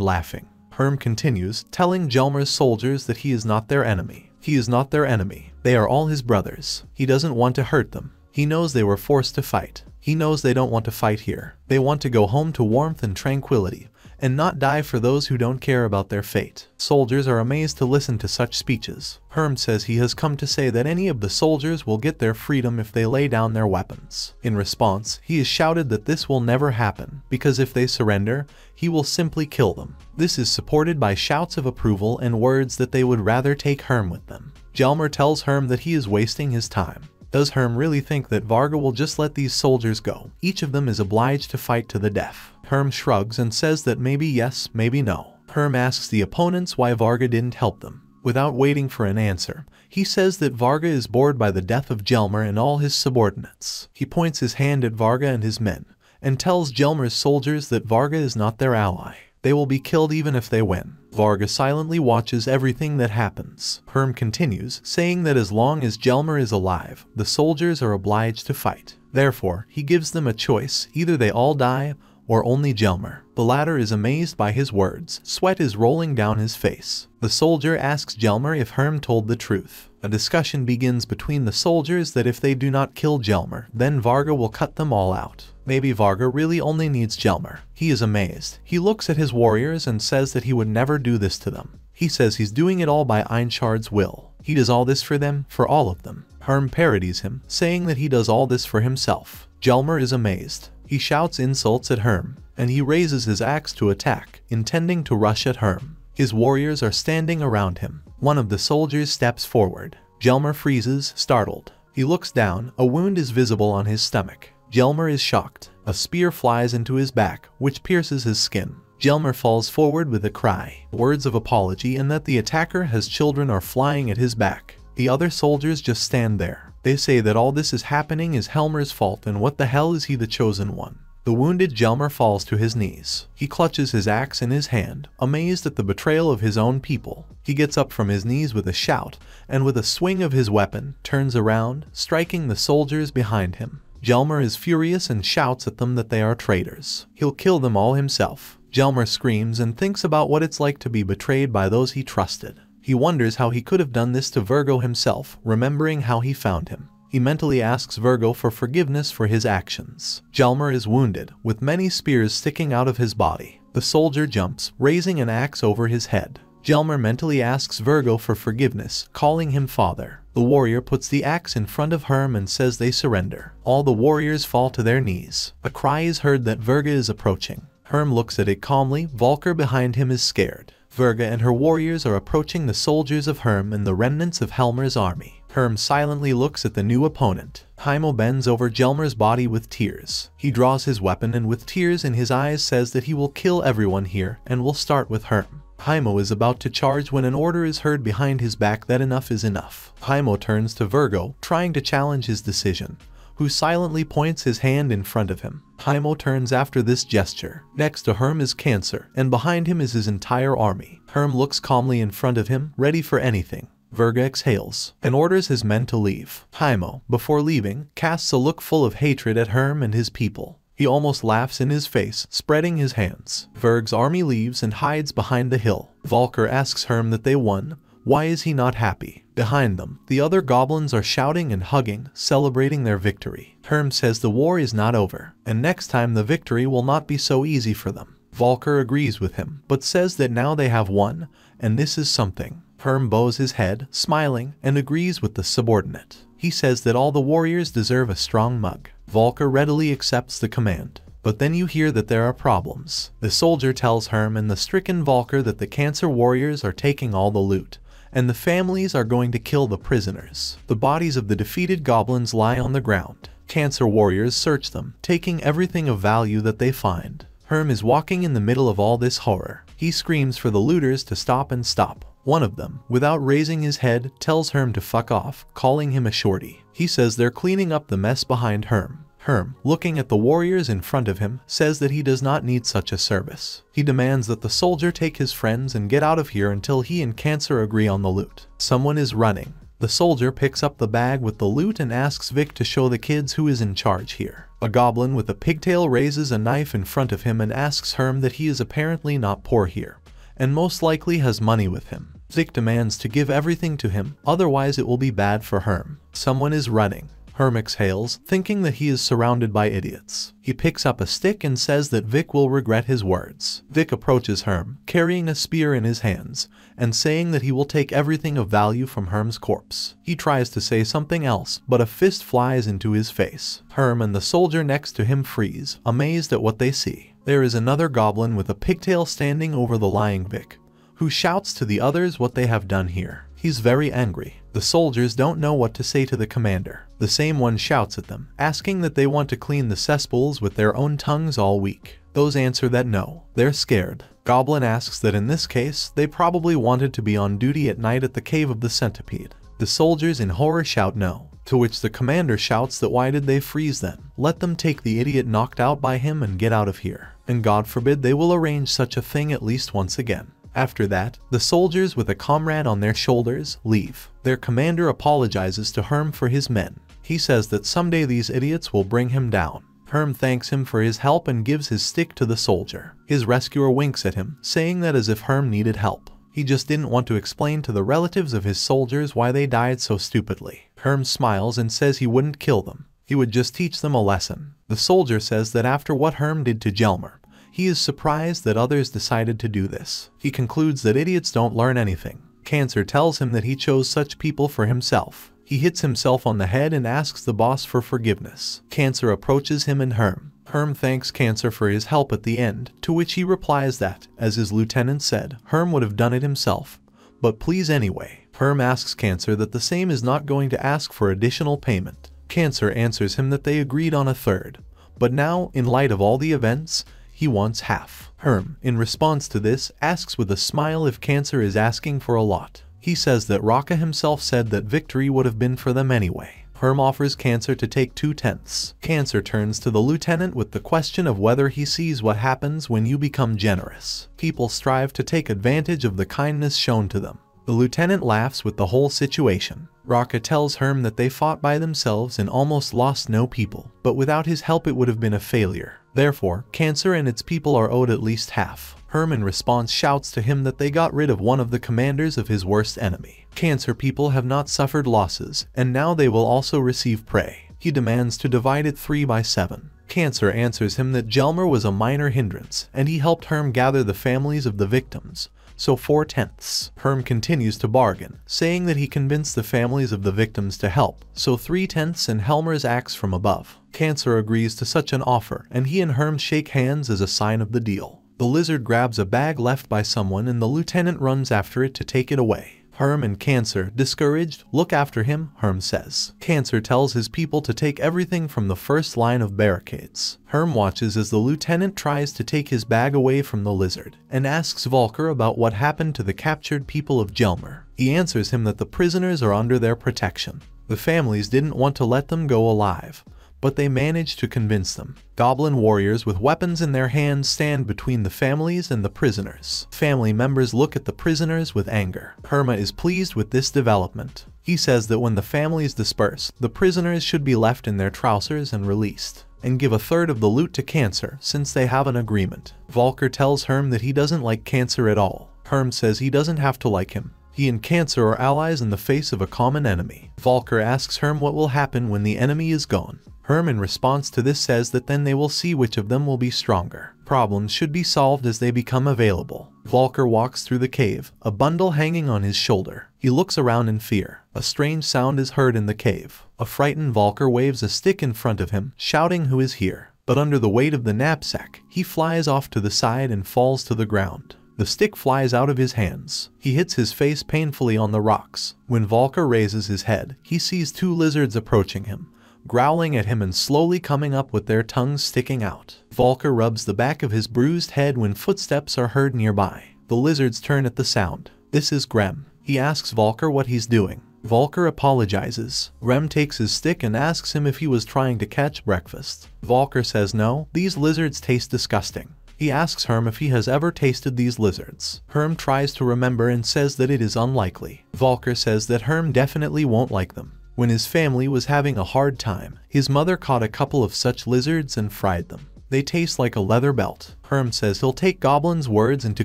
laughing. Herm continues, telling Jelmer's soldiers that he is not their enemy. He is not their enemy. They are all his brothers. He doesn't want to hurt them. He knows they were forced to fight. He knows they don't want to fight here. They want to go home to warmth and tranquility, and not die for those who don't care about their fate. Soldiers are amazed to listen to such speeches. Herm says he has come to say that any of the soldiers will get their freedom if they lay down their weapons. In response, he is shouted that this will never happen, because if they surrender, he will simply kill them. This is supported by shouts of approval and words that they would rather take Herm with them. Jelmer tells Herm that he is wasting his time. Does Herm really think that Varga will just let these soldiers go? Each of them is obliged to fight to the death. Herm shrugs and says that maybe yes, maybe no. Herm asks the opponents why Varga didn't help them. Without waiting for an answer, he says that Varga is bored by the death of Jelmer and all his subordinates. He points his hand at Varga and his men, and tells Jelmer's soldiers that Varga is not their ally. They will be killed even if they win. Varga silently watches everything that happens. Herm continues, saying that as long as Jelmer is alive, the soldiers are obliged to fight. Therefore, he gives them a choice, either they all die, or only Jelmer. The latter is amazed by his words. Sweat is rolling down his face. The soldier asks Jelmer if Herm told the truth. A discussion begins between the soldiers that if they do not kill Jelmer, then Varga will cut them all out. Maybe Varga really only needs Jelmer. He is amazed. He looks at his warriors and says that he would never do this to them. He says he's doing it all by Einshard's will. He does all this for them, for all of them. Herm parodies him, saying that he does all this for himself. Jelmer is amazed. He shouts insults at Herm, and he raises his axe to attack, intending to rush at Herm. His warriors are standing around him. One of the soldiers steps forward. Jelmer freezes, startled. He looks down. A wound is visible on his stomach. Jelmer is shocked. A spear flies into his back, which pierces his skin. Jelmer falls forward with a cry. Words of apology and that the attacker has children are flying at his back. The other soldiers just stand there. They say that all this is happening is Helmer's fault and what the hell is he the chosen one. The wounded Jelmer falls to his knees. He clutches his axe in his hand, amazed at the betrayal of his own people. He gets up from his knees with a shout, and with a swing of his weapon, turns around, striking the soldiers behind him. Jelmer is furious and shouts at them that they are traitors. He'll kill them all himself. Jelmer screams and thinks about what it's like to be betrayed by those he trusted. He wonders how he could have done this to Virgo himself, remembering how he found him. He mentally asks Virgo for forgiveness for his actions. Jelmer is wounded, with many spears sticking out of his body. The soldier jumps, raising an axe over his head. Jelmer mentally asks Virgo for forgiveness, calling him father. The warrior puts the axe in front of Herm and says they surrender. All the warriors fall to their knees. A cry is heard that Virga is approaching. Herm looks at it calmly. Volker behind him is scared. Virga and her warriors are approaching the soldiers of Herm and the remnants of Helmer's army. Herm silently looks at the new opponent. Heimo bends over Jelmer's body with tears. He draws his weapon and with tears in his eyes says that he will kill everyone here and will start with Herm. Heimo is about to charge when an order is heard behind his back that enough is enough. Heimo turns to Virgo, trying to challenge his decision, who silently points his hand in front of him. Heimo turns after this gesture. Next to Herm is Cancer, and behind him is his entire army. Herm looks calmly in front of him, ready for anything. Virga exhales, and orders his men to leave. Heimo, before leaving, casts a look full of hatred at Herm and his people. He almost laughs in his face, spreading his hands. Virg's army leaves and hides behind the hill. Volker asks Herm that they won. Why is he not happy? Behind them, the other goblins are shouting and hugging, celebrating their victory. Herm says the war is not over, and next time the victory will not be so easy for them. Volker agrees with him, but says that now they have won, and this is something. Herm bows his head, smiling, and agrees with the subordinate. He says that all the warriors deserve a strong mug. Volker readily accepts the command. But then you hear that there are problems. The soldier tells Herm and the stricken Volker that the Cancer warriors are taking all the loot, and the families are going to kill the prisoners. The bodies of the defeated goblins lie on the ground. Cancer warriors search them, taking everything of value that they find. Herm is walking in the middle of all this horror. He screams for the looters to stop and stop. One of them, without raising his head, tells Herm to fuck off, calling him a shorty. He says they're cleaning up the mess behind Herm. Herm, looking at the warriors in front of him, says that he does not need such a service. He demands that the soldier take his friends and get out of here until he and Cancer agree on the loot. Someone is running. The soldier picks up the bag with the loot and asks Vic to show the kids who is in charge here. A goblin with a pigtail raises a knife in front of him and asks Herm that he is apparently not poor here, and most likely has money with him. Vic demands to give everything to him, otherwise it will be bad for Herm. Someone is running. Herm exhales, thinking that he is surrounded by idiots. He picks up a stick and says that Vic will regret his words. Vic approaches Herm, carrying a spear in his hands, and saying that he will take everything of value from Herm's corpse. He tries to say something else, but a fist flies into his face. Herm and the soldier next to him freeze, amazed at what they see. There is another goblin with a pigtail standing over the lying Vic, who shouts to the others what they have done here. He's very angry. The soldiers don't know what to say to the commander. The same one shouts at them, asking that they want to clean the cesspools with their own tongues all week. Those answer that no, they're scared. Goblin asks that in this case, they probably wanted to be on duty at night at the cave of the centipede. The soldiers in horror shout no, to which the commander shouts that why did they freeze then? Let them take the idiot knocked out by him and get out of here. And God forbid they will arrange such a thing at least once again. After that, the soldiers with a comrade on their shoulders leave. Their commander apologizes to Herm for his men. He says that someday these idiots will bring him down. Herm thanks him for his help and gives his stick to the soldier. His rescuer winks at him, saying that as if Herm needed help. He just didn't want to explain to the relatives of his soldiers why they died so stupidly. Herm smiles and says he wouldn't kill them. He would just teach them a lesson. The soldier says that after what Herm did to Jelmer, he is surprised that others decided to do this. He concludes that idiots don't learn anything. Cancer tells him that he chose such people for himself. He hits himself on the head and asks the boss for forgiveness. Cancer approaches him and Herm. Herm thanks Cancer for his help at the end, to which he replies that, as his lieutenant said, Herm would have done it himself. But please anyway. Herm asks Cancer that the same is not going to ask for additional payment. Cancer answers him that they agreed on a third. But now, in light of all the events, he wants half. Herm, in response to this, asks with a smile if Cancer is asking for a lot. He says that Raka himself said that victory would have been for them anyway. Herm offers Cancer to take 2/10. Cancer turns to the lieutenant with the question of whether he sees what happens when you become generous. People strive to take advantage of the kindness shown to them. The lieutenant laughs with the whole situation. Raka tells Herm that they fought by themselves and almost lost no people, but without his help it would have been a failure. Therefore, Cancer and its people are owed at least half. Herm in response shouts to him that they got rid of one of the commanders of his worst enemy. Cancer people have not suffered losses, and now they will also receive prey. He demands to divide it 3/7. Cancer answers him that Jelmer was a minor hindrance, and he helped Herm gather the families of the victims. So 4/10. Herm continues to bargain, saying that he convinced the families of the victims to help, so 3/10 and Helmer's axe from above. Cancer agrees to such an offer, and he and Herm shake hands as a sign of the deal. The lizard grabs a bag left by someone and the lieutenant runs after it to take it away. Herm and Cancer, discouraged, look after him, Herm says. Cancer tells his people to take everything from the first line of barricades. Herm watches as the lieutenant tries to take his bag away from the lizard, and asks Volker about what happened to the captured people of Jelmer. He answers him that the prisoners are under their protection. The families didn't want to let them go alive, but they managed to convince them. Goblin warriors with weapons in their hands stand between the families and the prisoners. Family members look at the prisoners with anger. Herma is pleased with this development. He says that when the families disperse, the prisoners should be left in their trousers and released, and give a third of the loot to Cancer since they have an agreement. Volker tells Herm that he doesn't like Cancer at all. Herm says he doesn't have to like him. He and Cancer are allies in the face of a common enemy. Volker asks Herm what will happen when the enemy is gone. Herm in response to this says that then they will see which of them will be stronger. Problems should be solved as they become available. Volker walks through the cave, a bundle hanging on his shoulder. He looks around in fear. A strange sound is heard in the cave. A frightened Volker waves a stick in front of him, shouting who is here. But under the weight of the knapsack, he flies off to the side and falls to the ground. The stick flies out of his hands. He hits his face painfully on the rocks. When Volker raises his head, he sees two lizards approaching him. growling at him and slowly coming up with their tongues sticking out. Volker rubs the back of his bruised head when footsteps are heard nearby. The lizards turn at the sound. This is Grem. He asks Volker what he's doing. Volker apologizes. Grem takes his stick and asks him if he was trying to catch breakfast. Volker says no, these lizards taste disgusting. He asks Herm if he has ever tasted these lizards. Herm tries to remember and says that it is unlikely. Volker says that Herm definitely won't like them. When his family was having a hard time, his mother caught a couple of such lizards and fried them. They taste like a leather belt. Herm says he'll take Goblin's words into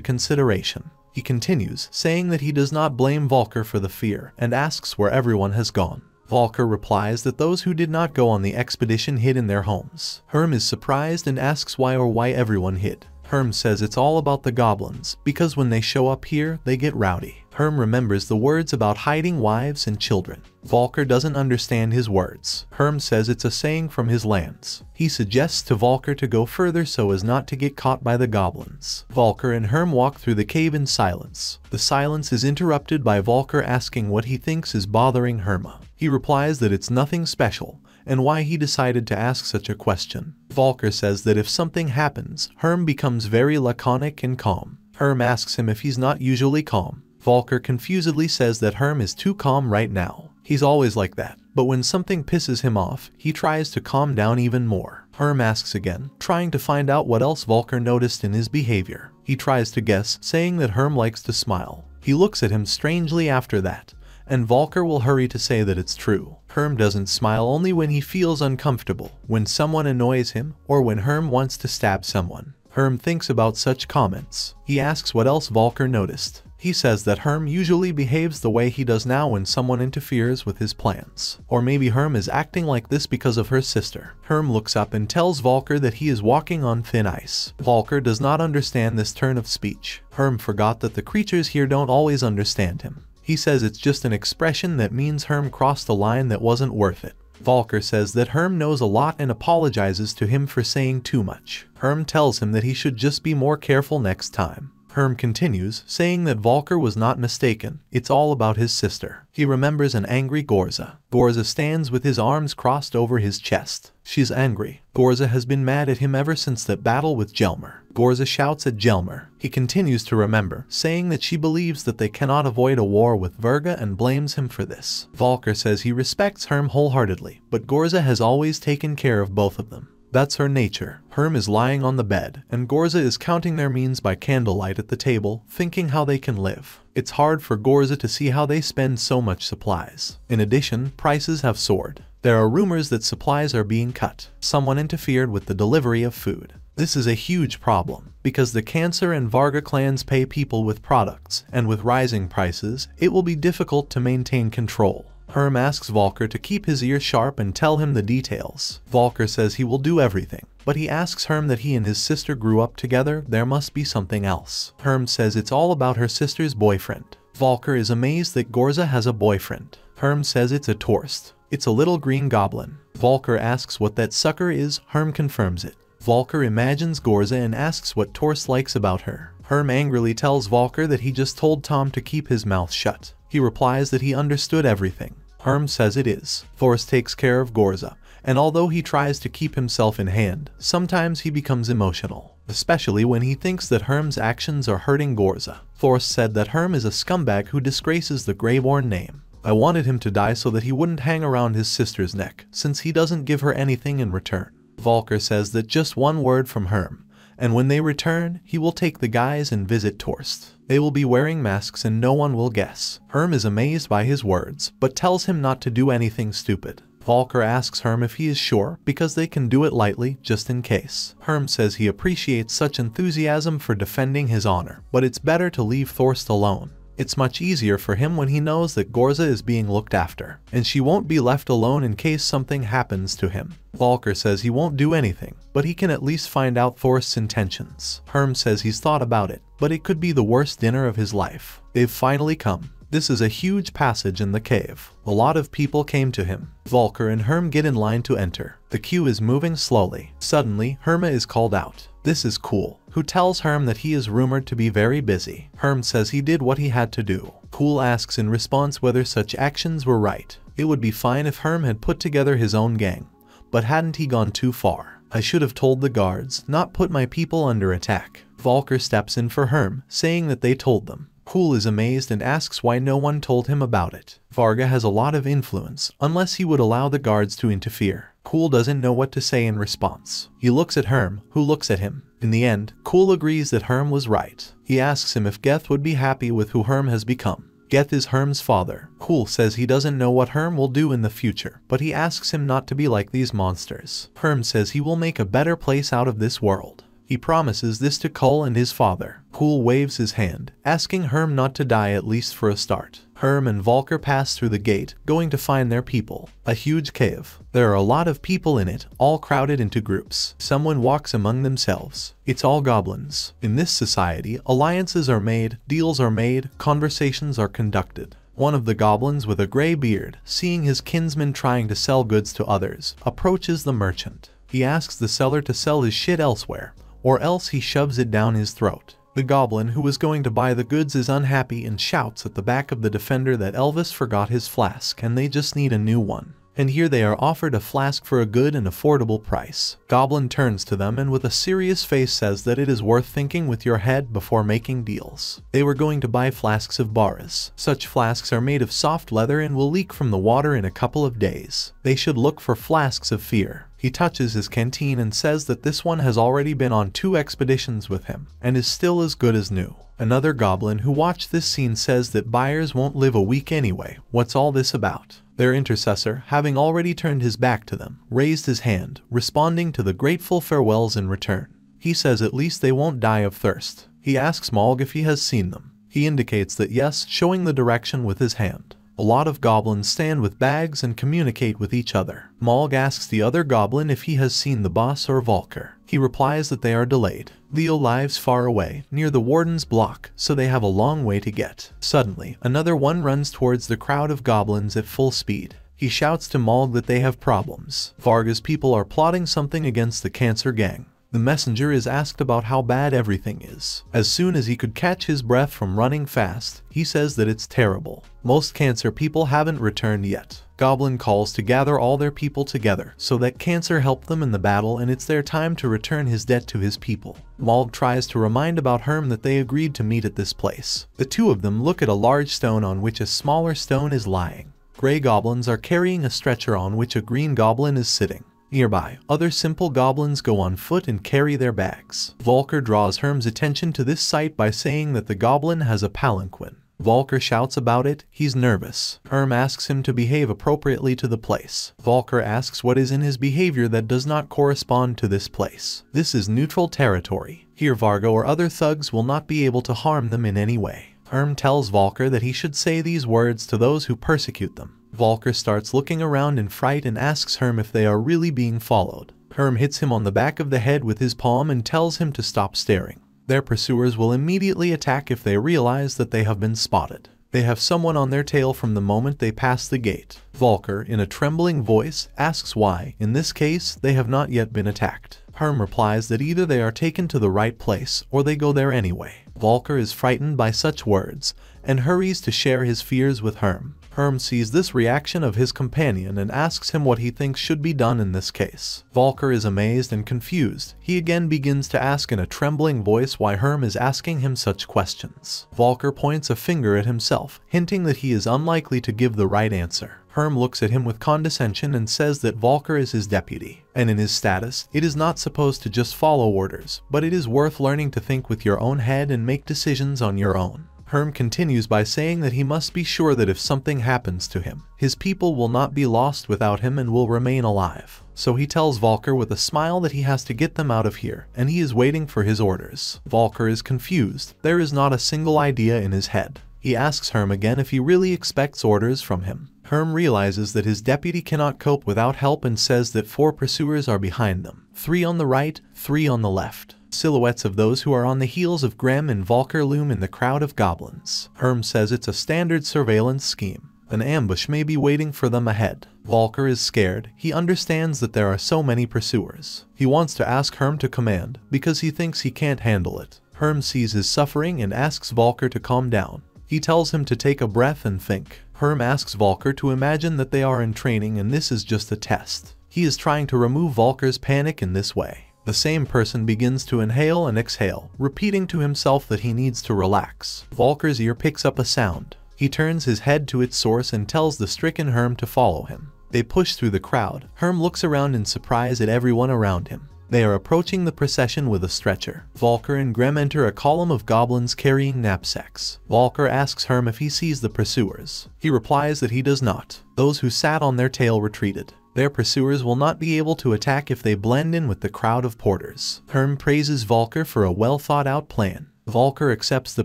consideration. He continues, saying that he does not blame Volker for the fear, and asks where everyone has gone. Volker replies that those who did not go on the expedition hid in their homes. Herm is surprised and asks why everyone hid. Herm says it's all about the goblins, because when they show up here, they get rowdy. Herm remembers the words about hiding wives and children. Volker doesn't understand his words. Herm says it's a saying from his lands. He suggests to Volker to go further so as not to get caught by the goblins. Volker and Herm walk through the cave in silence. The silence is interrupted by Volker asking what he thinks is bothering Herma. He replies that it's nothing special, and why he decided to ask such a question. Volker says that if something happens, Herm becomes very laconic and calm. Herm asks him if he's not usually calm. Volker confusedly says that Herm is too calm right now. He's always like that. But when something pisses him off, he tries to calm down even more. Herm asks again, trying to find out what else Volker noticed in his behavior. He tries to guess, saying that Herm likes to smile. He looks at him strangely after that, and Volker will hurry to say that it's true. Herm doesn't smile only when he feels uncomfortable, when someone annoys him, or when Herm wants to stab someone. Herm thinks about such comments. He asks what else Volker noticed. He says that Herm usually behaves the way he does now when someone interferes with his plans. Or maybe Herm is acting like this because of her sister. Herm looks up and tells Volker that he is walking on thin ice. Volker does not understand this turn of speech. Herm forgot that the creatures here don't always understand him. He says it's just an expression that means Herm crossed a line that wasn't worth it. Volker says that Herm knows a lot and apologizes to him for saying too much. Herm tells him that he should just be more careful next time. Herm continues, saying that Volker was not mistaken. It's all about his sister. He remembers an angry Gorza. Gorza stands with his arms crossed over his chest. She's angry. Gorza has been mad at him ever since that battle with Jelmer. Gorza shouts at Jelmer. He continues to remember, saying that she believes that they cannot avoid a war with Verga and blames him for this. Volker says he respects Herm wholeheartedly, but Gorza has always taken care of both of them. That's her nature. Herm is lying on the bed, and Gorza is counting their means by candlelight at the table, thinking how they can live. It's hard for Gorza to see how they spend so much supplies. In addition, prices have soared. There are rumors that supplies are being cut. Someone interfered with the delivery of food. This is a huge problem, because the Cancer and Varga clans pay people with products, and with rising prices, it will be difficult to maintain control. Herm asks Volker to keep his ear sharp and tell him the details. Volker says he will do everything, but he asks Herm that he and his sister grew up together. There must be something else. Herm says it's all about her sister's boyfriend. Volker is amazed that Gorza has a boyfriend. Herm says it's a Torst. It's a little green goblin. Volker asks what that sucker is. Herm confirms it. Volker imagines Gorza and asks what Torst likes about her. Herm angrily tells Volker that he just told Tom to keep his mouth shut. He replies that he understood everything. Herm says it is. Thorst takes care of Gorza, and although he tries to keep himself in hand, sometimes he becomes emotional, especially when he thinks that Herm's actions are hurting Gorza. Thorst said that Herm is a scumbag who disgraces the Greyborn name. I wanted him to die so that he wouldn't hang around his sister's neck, since he doesn't give her anything in return. Volker says that just one word from Herm, and when they return, he will take the guys and visit Torst. They will be wearing masks and no one will guess. Herm is amazed by his words, but tells him not to do anything stupid. Volker asks Herm if he is sure, because they can do it lightly, just in case. Herm says he appreciates such enthusiasm for defending his honor, but it's better to leave Thorst alone. It's much easier for him when he knows that Gorza is being looked after, and she won't be left alone in case something happens to him. Volker says he won't do anything, but he can at least find out Thorst's intentions. Herm says he's thought about it, but it could be the worst dinner of his life. They've finally come. This is a huge passage in the cave. A lot of people came to him. Volker and Herm get in line to enter. The queue is moving slowly. Suddenly, Herma is called out. This is Cool, who tells Herm that he is rumored to be very busy. Herm says he did what he had to do. Cool asks in response whether such actions were right. It would be fine if Herm had put together his own gang, but hadn't he gone too far? I should have told the guards, not put my people under attack. Volker steps in for Herm, saying that they told them. Cool is amazed and asks why no one told him about it. Varga has a lot of influence, unless he would allow the guards to interfere. Cool doesn't know what to say in response. He looks at Herm, who looks at him. In the end, Cool agrees that Herm was right. He asks him if Geth would be happy with who Herm has become. Geth is Herm's father. Cool says he doesn't know what Herm will do in the future, but he asks him not to be like these monsters. Herm says he will make a better place out of this world. He promises this to Cole and his father. Cool waves his hand, asking Herm not to die at least for a start. Herm and Volker pass through the gate, going to find their people. A huge cave. There are a lot of people in it, all crowded into groups. Someone walks among themselves. It's all goblins. In this society, alliances are made, deals are made, conversations are conducted. One of the goblins with a gray beard, seeing his kinsman trying to sell goods to others, approaches the merchant. He asks the seller to sell his shit elsewhere, or else he shoves it down his throat. The goblin who was going to buy the goods is unhappy and shouts at the back of the defender that Elvis forgot his flask and they just need a new one. And here they are offered a flask for a good and affordable price. Goblin turns to them and with a serious face says that it is worth thinking with your head before making deals. They were going to buy flasks of Baras. Such flasks are made of soft leather and will leak from the water in a couple of days. They should look for flasks of fear. He touches his canteen and says that this one has already been on 2 expeditions with him, and is still as good as new. Another goblin who watched this scene says that buyers won't live a week anyway. What's all this about? Their intercessor, having already turned his back to them, raised his hand, responding to the grateful farewells in return. He says at least they won't die of thirst. He asks Malg if he has seen them. He indicates that yes, showing the direction with his hand. A lot of goblins stand with bags and communicate with each other. Malg asks the other goblin if he has seen the boss or Volker. He replies that they are delayed. Leo lives far away, near the warden's block, so they have a long way to get. Suddenly, another one runs towards the crowd of goblins at full speed. He shouts to Malg that they have problems. Varga's people are plotting something against the Cancer Gang. The messenger is asked about how bad everything is. As soon as he could catch his breath from running fast, he says that it's terrible. Most Cancer people haven't returned yet. Goblin calls to gather all their people together so that Cancer helped them in the battle and it's their time to return his debt to his people. Malg tries to remind about Herm that they agreed to meet at this place. The two of them look at a large stone on which a smaller stone is lying. Gray goblins are carrying a stretcher on which a green goblin is sitting. Nearby, other simple goblins go on foot and carry their bags. Volker draws Herm's attention to this sight by saying that the goblin has a palanquin. Volker shouts about it. He's nervous. Herm asks him to behave appropriately to the place. Volker asks what is in his behavior that does not correspond to this place. This is neutral territory. Here Varga or other thugs will not be able to harm them in any way. Herm tells Volker that he should say these words to those who persecute them. Volker starts looking around in fright and asks Herm if they are really being followed. Herm hits him on the back of the head with his palm and tells him to stop staring. Their pursuers will immediately attack if they realize that they have been spotted. They have someone on their tail from the moment they pass the gate. Volker, in a trembling voice, asks why, in this case, they have not yet been attacked. Herm replies that either they are taken to the right place or they go there anyway. Volker is frightened by such words and hurries to share his fears with Herm. Herm sees this reaction of his companion and asks him what he thinks should be done in this case. Volker is amazed and confused. He again begins to ask in a trembling voice why Herm is asking him such questions. Volker points a finger at himself, hinting that he is unlikely to give the right answer. Herm looks at him with condescension and says that Volker is his deputy, and in his status, it is not supposed to just follow orders, but it is worth learning to think with your own head and make decisions on your own. Herm continues by saying that he must be sure that if something happens to him, his people will not be lost without him and will remain alive. So he tells Volker with a smile that he has to get them out of here, and he is waiting for his orders. Volker is confused. There is not a single idea in his head. He asks Herm again if he really expects orders from him. Herm realizes that his deputy cannot cope without help and says that 4 pursuers are behind them. 3 on the right, 3 on the left. Silhouettes of those who are on the heels of Grem and Volker loom in the crowd of goblins. Herm says it's a standard surveillance scheme. An ambush may be waiting for them ahead. Volker is scared. He understands that there are so many pursuers. He wants to ask Herm to command, because he thinks he can't handle it. Herm sees his suffering and asks Volker to calm down. He tells him to take a breath and think. Herm asks Volker to imagine that they are in training and this is just a test. He is trying to remove Volker's panic in this way. The same person begins to inhale and exhale, repeating to himself that he needs to relax. Volker's ear picks up a sound. He turns his head to its source and tells the stricken Herm to follow him. They push through the crowd. Herm looks around in surprise at everyone around him. They are approaching the procession with a stretcher. Volker and Grem enter a column of goblins carrying knapsacks. Volker asks Herm if he sees the pursuers. He replies that he does not. Those who sat on their tail retreated. Their pursuers will not be able to attack if they blend in with the crowd of porters. Herm praises Volker for a well-thought-out plan. Volker accepts the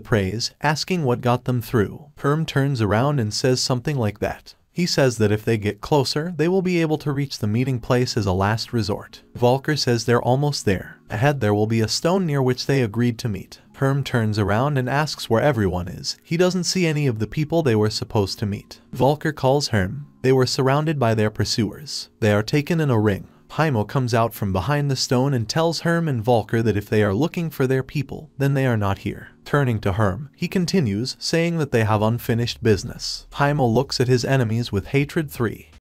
praise, asking what got them through. Herm turns around and says something like that. He says that if they get closer, they will be able to reach the meeting place as a last resort. Volker says they're almost there. Ahead there will be a stone near which they agreed to meet. Herm turns around and asks where everyone is. He doesn't see any of the people they were supposed to meet. Volker calls Herm. They were surrounded by their pursuers. They are taken in a ring. Heimo comes out from behind the stone and tells Herm and Volker that if they are looking for their people, then they are not here. Turning to Herm, he continues, saying that they have unfinished business. Heimo looks at his enemies with hatred. 3.